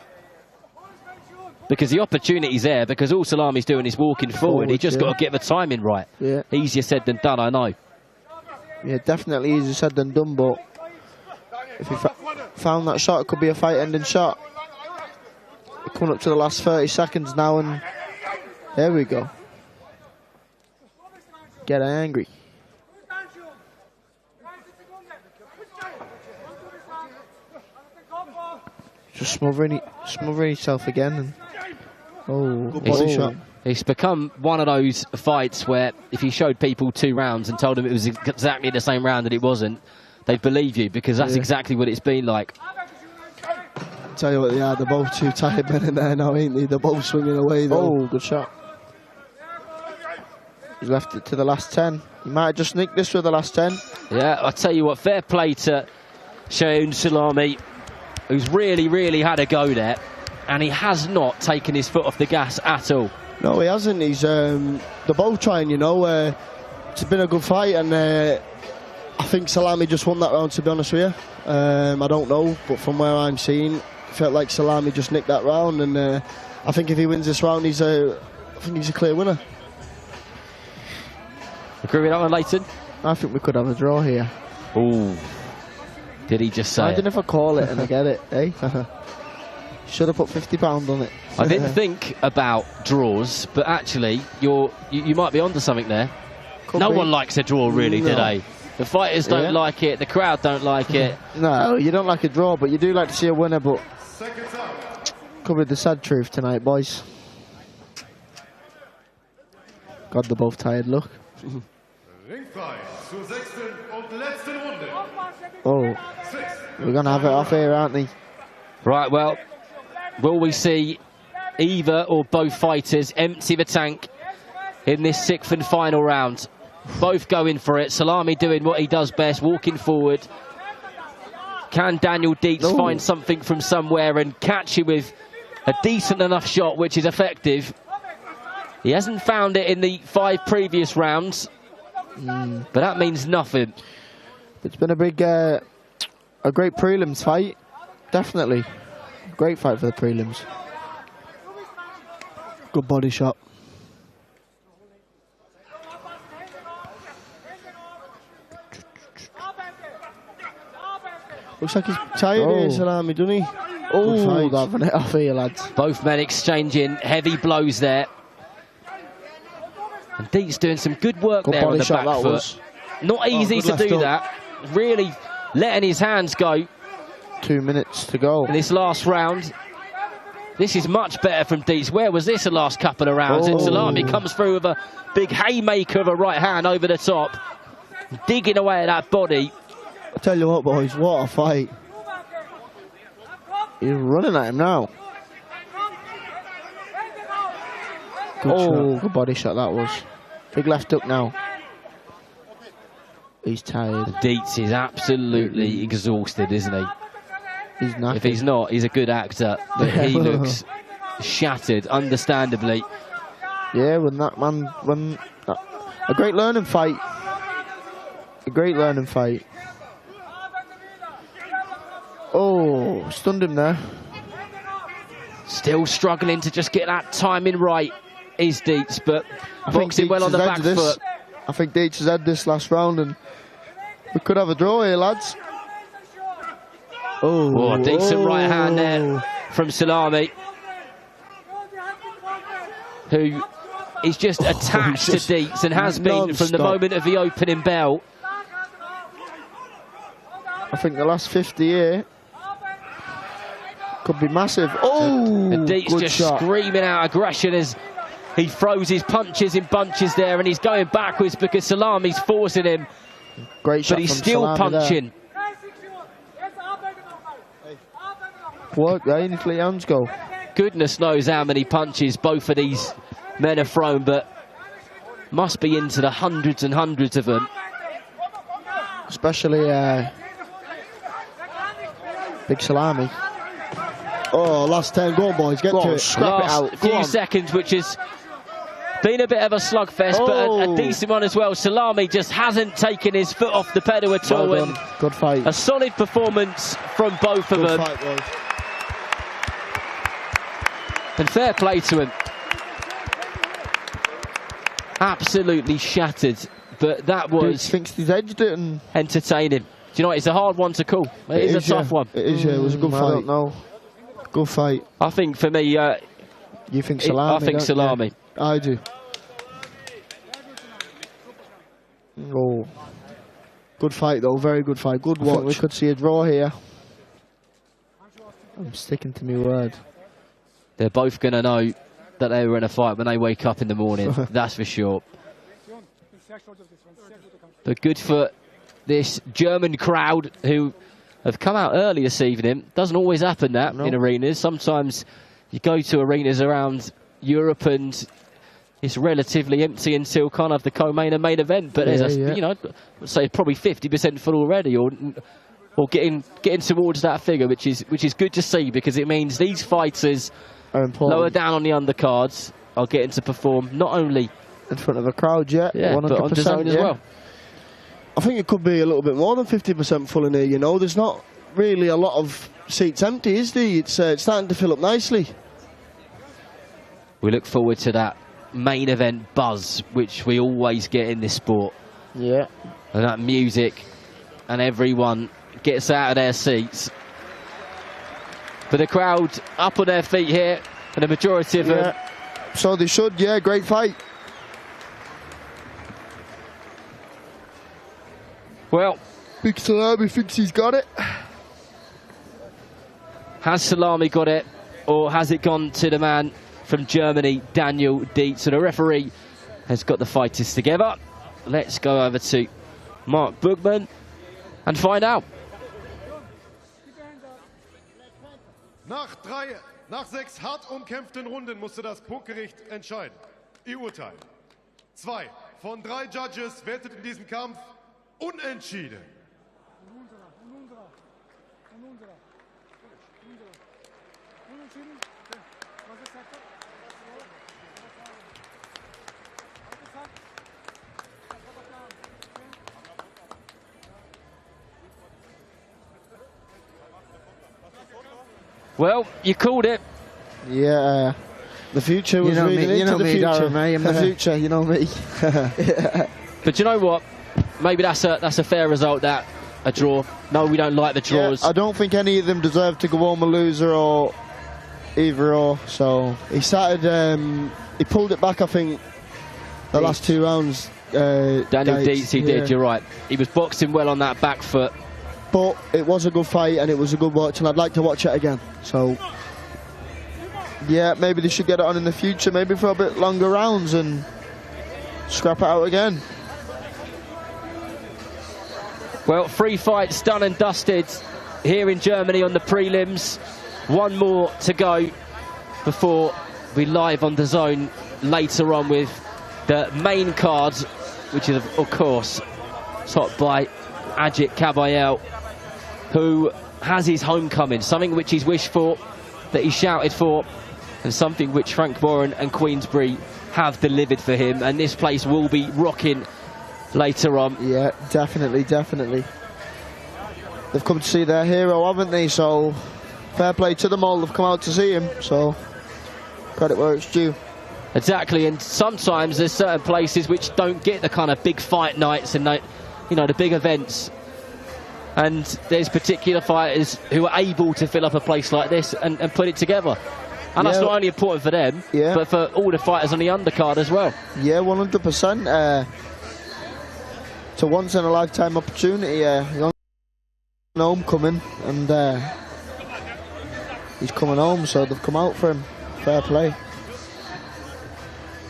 Because the opportunity's there. Because all Salami's doing is walking forward. He just got to get the timing right. Yeah. Easier said than done, I know. Yeah, definitely easier said than done. But if he found that shot, it could be a fight-ending shot. We're coming up to the last 30 seconds now, and there we go. Get angry. Just smothering himself again. And good body shot. It's become one of those fights where if you showed people 2 rounds and told them it was exactly the same round and it wasn't, they'd believe you, because that's exactly what it's been like. Tell you what, they're both 2 tired men in there now, ain't they? They're both swinging away though. Oh, good shot. He's left it to the last 10. He might have just nicked this with the last 10. Yeah, I tell you what, fair play to Shaun Salami, who's really had a go there, and he has not taken his foot off the gas at all. No, he hasn't. He's they're both trying, you know. It's been a good fight, and I think Salami just won that round, to be honest with you. I don't know, but from where I'm seeing, it felt like Salami just nicked that round, and I think if he wins this round, he's think he's a clear winner. Agree with that one, Leighton? I think we could have a draw here. Ooh. Did he just say Imagine if I call it and I get it, eh? Should have put £50 on it. I didn't think about draws, but actually, you might be onto something there. No one likes a draw, really, do they? The fighters don't like it, the crowd don't like it. No, you don't like a draw, but you do like to see a winner, but could be the sad truth tonight, boys. God, they're both tired, look. Oh, we're going to have it off here, aren't we? Right, well, will we see either or both fighters empty the tank in this 6th and final round? Both going for it. Salami doing what he does best, walking forward. Can Daniel Dietz find something from somewhere and catch him with a decent enough shot, which is effective? He hasn't found it in the 5 previous rounds, but that means nothing. It's been a big, a great prelims fight. Definitely. Great fight for the prelims. Good body shot. Looks like he's tired here, Salami, doesn't he? Oh, having it off here, lads. Both men exchanging heavy blows there. And Dietz doing some good work there on the back foot. Not easy to do that. Really letting his hands go. 2 minutes to go. In this last round. This is much better from Dietz. Where was this the last couple of rounds? And Salami comes through with a big haymaker of a right hand over the top. Digging away at that body. I tell you what, boys, what a fight. He's running at him now. Good body shot that was. Big left hook now. He's tired. Dietz is absolutely exhausted, isn't he? He's knackered. If he's not, he's a good actor. But he looks shattered, understandably. Yeah, when that man... a great learning fight. A great learning fight. Oh, stunned him there. Still struggling to just get that timing right is Dietz, but boxing well on the back foot. I think Dietz has had this last round and we could have a draw here, lads. Oh, a decent right hand there from Salami, who is just attached to Dietz and has been from the moment of the opening bell. I think the last 50 here could be massive. Oh, and Dietz just screaming out aggression as he throws his punches in bunches there, and he's going backwards because Salami's forcing him. Great shot, but he's still punching. Work there, let your hands go. Goodness knows how many punches both of these men have thrown, but must be into the hundreds and hundreds of them. Especially Big Salami. Oh, last 10. Go on, boys. Get to it. Scrap it out. Few seconds, which has been a bit of a slugfest, but a decent one as well. Salami just hasn't taken his foot off the pedal at all. And good fight. A solid performance from both of them. Good fight, boys. And fair play to him. Absolutely shattered, but that was thinks he's edged it and entertaining. Do you know what? It's a hard one to call. It is a tough one. It is, yeah. It was a good fight. I don't know. Good fight. I think for me, you think Salami? I think Salami. Yeah, I do. Oh, good fight though. Very good fight. Good I watch. think we could see a draw here. I'm sticking to my word. They're both going to know that they were in a fight when they wake up in the morning. That's for sure. But good for this German crowd who have come out early this evening. Doesn't always happen that in arenas. Sometimes you go to arenas around Europe and it's relatively empty until kind of the co-main and main event. But there's you know, let's say probably 50% full already, or getting towards that figure, which is good to see, because it means these fighters lower down on the undercards are getting to perform not only in front of a crowd, 100%, but on DAZN as well. I think it could be a little bit more than 50% full in here, you know. There's not really a lot of seats empty, is there? It's starting to fill up nicely. We look forward to that main event buzz, which we always get in this sport. Yeah. And that music, and everyone gets out of their seats. But the crowd up on their feet here, and the majority of them. So they should, yeah, great fight. Well, Big Salami thinks he's got it. Has Salami got it, or has it gone to the man from Germany, Daniel Dietz? So the referee has got the fighters together. Let's go over to Mark Bugman and find out. Nach 6 hart umkämpften Runden musste das Punktgericht entscheiden. Ihr Urteil. 2 von 3 Judges wertet in diesem Kampf unentschieden. Well, you called it. Yeah, the future was reading into the future. Darren, the future, you know me. But you know what? Maybe that's a fair result. That a draw. No, we don't like the draws. Yeah, I don't think any of them deserve to go home a loser or either or. So he started. He pulled it back. I think the last 2 rounds. Daniel Dietz, he did. You're right. He was boxing well on that back foot. But it was a good fight and it was a good watch, and I'd like to watch it again. So, yeah, maybe they should get it on in the future, maybe for a bit longer rounds and scrap it out again. Well, 3 fights done and dusted here in Germany on the prelims. 1 more to go before we live on DAZN later on with the main card, which is, of course, topped by Agit Kabayel, who has his homecoming, something which he's wished for, that he shouted for, and something which Frank Warren and Queensbury have delivered for him, and this place will be rocking later on. Yeah, definitely, definitely. They've come to see their hero, haven't they? So fair play to them all. They've come out to see him, so credit where it's due. Exactly, and sometimes there's certain places which don't get the kind of big fight nights and, you know, the big events. And there's particular fighters who are able to fill up a place like this and put it together. And that's not only important for them, but for all the fighters on the undercard as well. Yeah, 100%. It's a once-in-a-lifetime opportunity. He's on homecoming, and he's coming home, so they've come out for him. Fair play.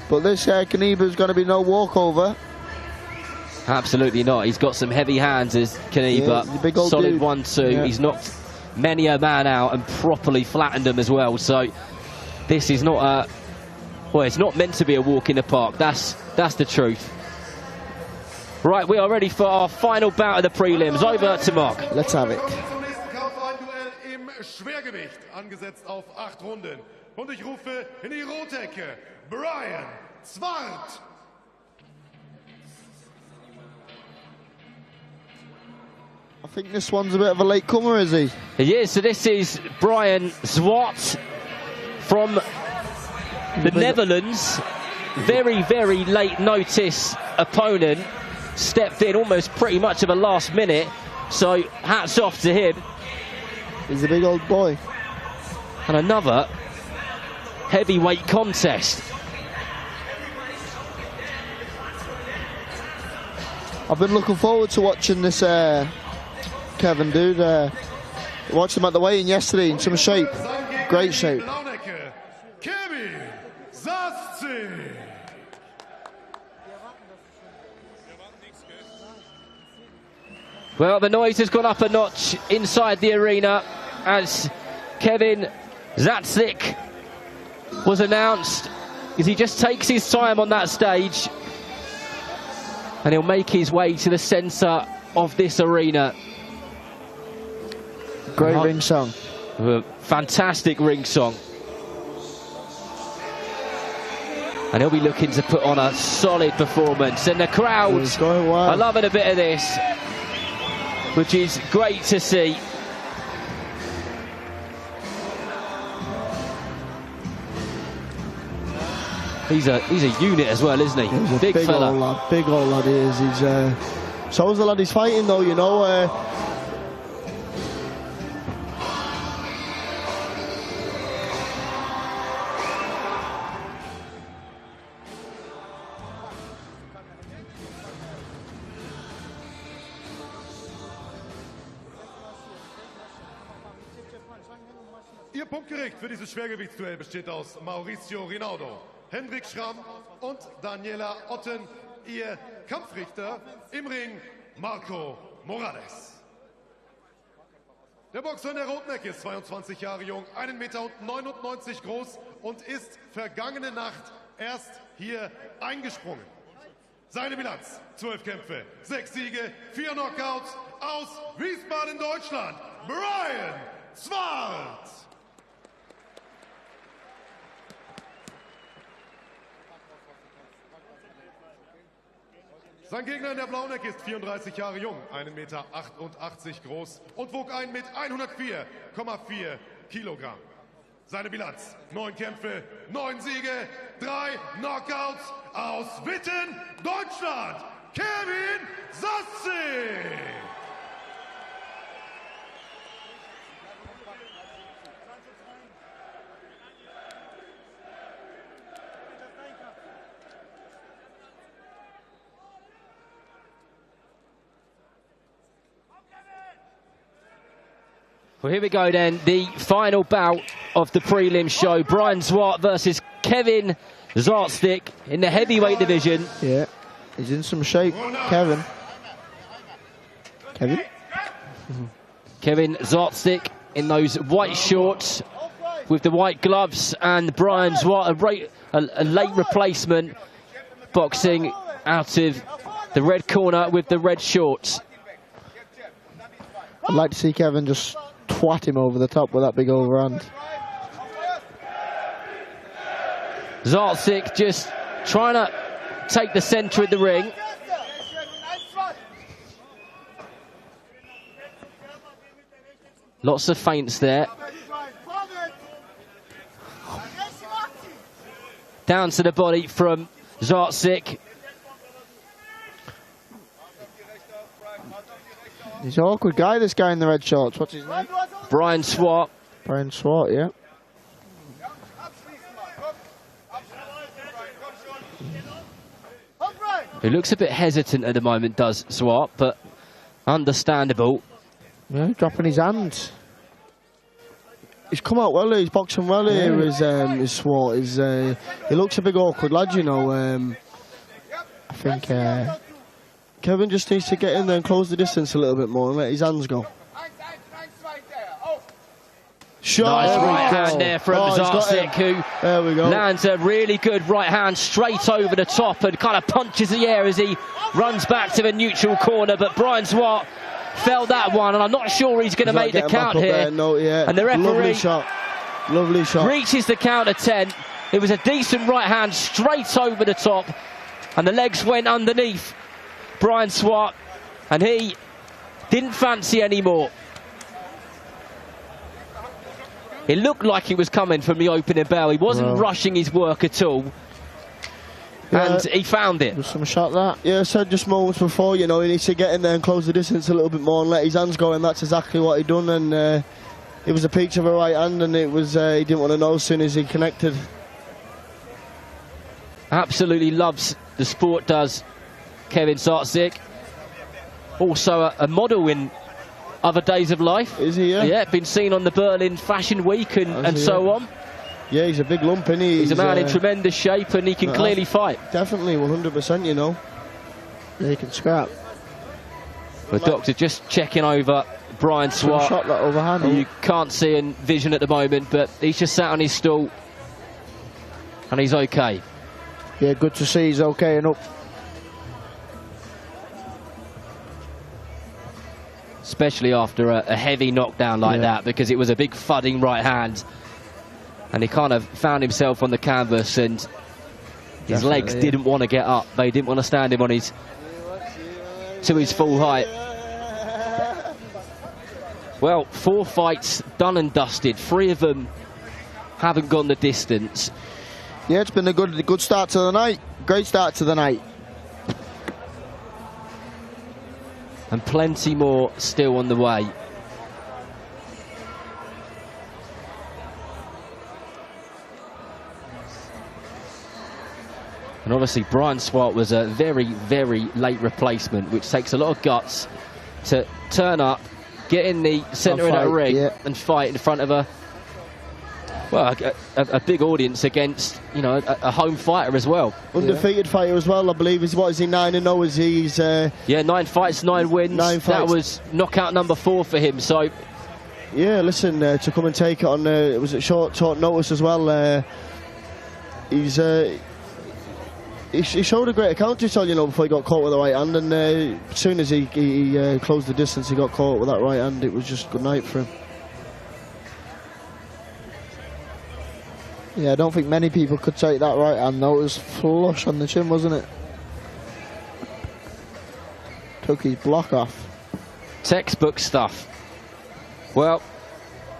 But this Knyba's going to be no walkover. Absolutely not. He's got some heavy hands, as Knyba. Big old solid dude. 1-2. Yeah. He's knocked many a man out and properly flattened them as well. So this is not a... Well, it's not meant to be a walk in the park. That's the truth. Right, we are ready for our final bout of the prelims. Over to Mark. Let's have it. Im Schwergewicht, angesetzt auf 8 Runden. Und ich rufe in die Rotecke Brian Zwart. I think this one's a bit of a late comer, is he? He is. So this is Brian Zwart from the Netherlands. Very, very late notice opponent. Stepped in almost pretty much of a last minute. So hats off to him. He's a big old boy. And another heavyweight contest. I've been looking forward to watching this Kevin dude. Watched him at the weigh-in yesterday in some shape. Great shape. Well, the noise has gone up a notch inside the arena as Kevin Zatzik was announced, as he just takes his time on that stage and he'll make his way to the centre of this arena. Great ring song. Fantastic ring song. And he'll be looking to put on a solid performance. And the crowd are loving a bit of this, which is great to see. He's a unit as well, isn't he? He's a big fella. Old lad, big old lad he is. He's so is the lad he's fighting though, you know. Ihr Punktgericht für dieses Schwergewichtsduell besteht aus Mauricio Rinaldo, Hendrik Schramm und Daniela Otten. Ihr Kampfrichter im Ring Marco Morales. Der Boxer in der roten Ecke ist 22 Jahre jung, 1,99 Meter groß und ist vergangene Nacht erst hier eingesprungen. Seine Bilanz: 12 Kämpfe, 6 Siege, 4 Knockouts. Aus Wiesbaden, Deutschland, Brian Zwart. Sein Gegner in der blauen Ecke ist 34 Jahre jung, 1,88 Meter groß und wog ein mit 104,4 Kilogramm. Seine Bilanz: 9 Kämpfe, 9 Siege, 3 Knockouts. Aus Witten, Deutschland, Kevin Sassi. Well, here we go then, the final bout of the prelim show. Brian Zwart versus Kevin Zartstick in the heavyweight division. Yeah, he's in some shape, Kevin. Kevin Zartstick in those white shorts with the white gloves, and Brian Zwart, a late replacement, boxing out of the red corner with the red shorts. I'd like to see Kevin just twat him over the top with that big overhand. Zartstick just trying to take the centre of the ring. Lots of feints there. Down to the body from Zartstick. He's an awkward guy, this guy in the red shorts. What's his name? Brian Zwart. Brian Zwart, yeah. He looks a bit hesitant at the moment, does Zwart, but understandable. Yeah, dropping his hands. He's come out well, he's boxing well here, is Zwart. He looks a big awkward lad, you know. I think Kevin just needs to get in there and close the distance a little bit more and let his hands go. Shot. Nice right hand there from Zartstick, who lands a really good right hand straight over the top and kind of punches the air as he runs back to the neutral corner. But Brian Zwart felt that one, and I'm not sure he's going to make the count here. And the referee Lovely shot. Reaches the count of 10. It was a decent right hand straight over the top, and the legs went underneath Brian Zwart, and he didn't fancy anymore. It looked like he was coming from the opening bell. He wasn't rushing his work at all. And he found it. There's some shot that. Yeah, I said just moments before, you know, he needs to get in there and close the distance a little bit more and let his hands go, and that's exactly what he done. And it was a peach of a right hand, and it was he didn't want to know as soon as he connected. Absolutely loves the sport, does Kevin Zartstick. Also a model in other days of life. Is he? Yeah, been seen on the Berlin Fashion Week and so on. Yeah, he's a big lump, isn't he? He's a man in tremendous shape, and he can clearly fight. Definitely, 100%, you know. Yeah, he can scrap. The doctor just checking over Brian Zwart. Shot that overhand. You can't see in vision at the moment, but he's just sat on his stool, and he's okay. Yeah, good to see he's okay and up. Especially after a heavy knockdown like that, because it was a big thudding right hand, and he kind of found himself on the canvas, and his legs didn't want to get up. They didn't want to stand him on his to his full height. Well, 4 fights done and dusted. 3 of them haven't gone the distance. Yeah, it's been a good start to the night. Great start to the night. And plenty more still on the way. And obviously Brian Swart was a very, very late replacement, which takes a lot of guts to turn up, get in the centre of that ring and fight in front of a big audience against, you know, a home fighter as well. Undefeated fighter as well, I believe. What is he, 9-0? Is he's... yeah, 9 fights, 9 wins. 9 fights. That was knockout number 4 for him, so... Yeah, listen, to come and take it on, it was at short notice as well. He showed a great account to tell, you know, before he got caught with the right hand, and as soon as he closed the distance, he got caught with that right hand. It was just good night for him. Yeah, I don't think many people could take that right hand though. It was flush on the chin, wasn't it? Took his block off. Textbook stuff. Well,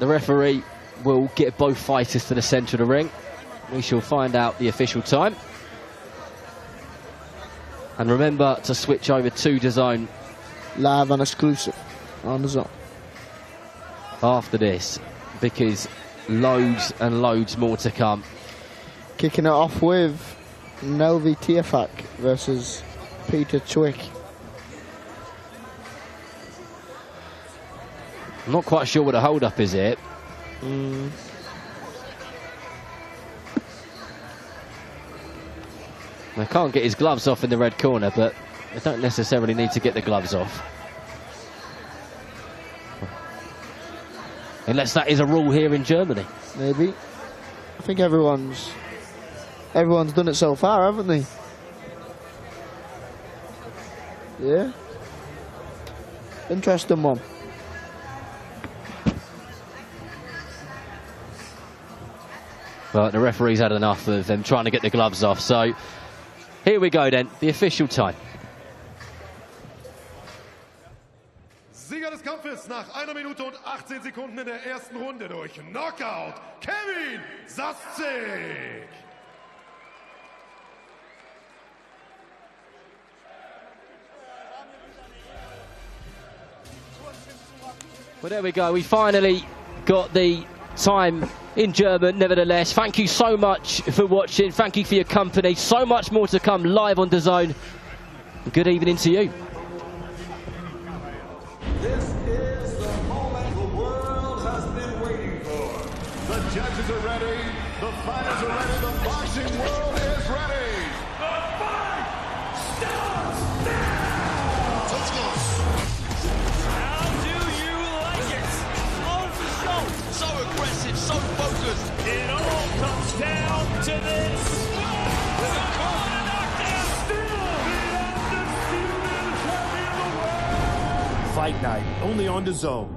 the referee will get both fighters to the centre of the ring. We shall find out the official time. And remember to switch over to DAZN. Live and exclusive on DAZN. After this, because loads and loads more to come. Kicking it off with Nelvi Tiafak versus Peter Twick. I'm not quite sure what the hold-up is here. I can't get his gloves off in the red corner, but they don't necessarily need to get the gloves off. Unless that is a rule here in Germany. Maybe. I think everyone's done it so far, haven't they? Yeah. Interesting one. But the referee's had enough of them trying to get the gloves off, so here we go then, the official time. Sieger des Kampfes nach 1 Minute und 18 Sekunden in der ersten Runde durch Knockout, Kevin Saszik. Well, there we go. We finally got the time in German, nevertheless. Thank you so much for watching. Thank you for your company. So much more to come live on DAZN. Good evening to you. This is the moment the world has been waiting for. The judges are ready. The fighters are ready. The boxing world is ready. The fight starts now. Let's go. How do you like it? On the show. So aggressive, so focused. It all comes down to this. With a corner knockdown. Still the undisputed champion of the world. Fight Night, only on DAZN.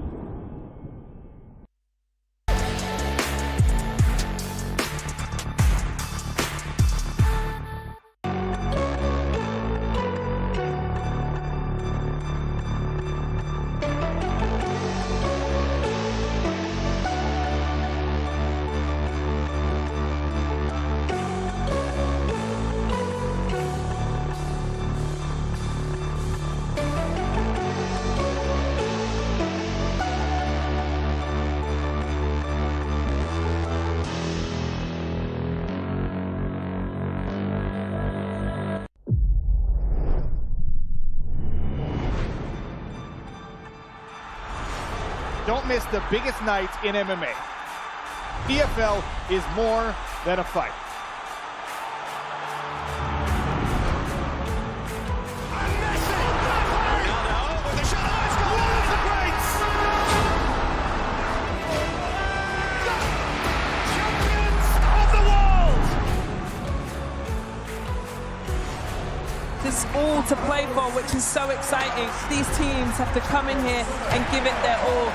Don't miss the biggest night in MMA. EFL is more than a fight. There's all to play for, which is so exciting. These teams have to come in here and give it their all.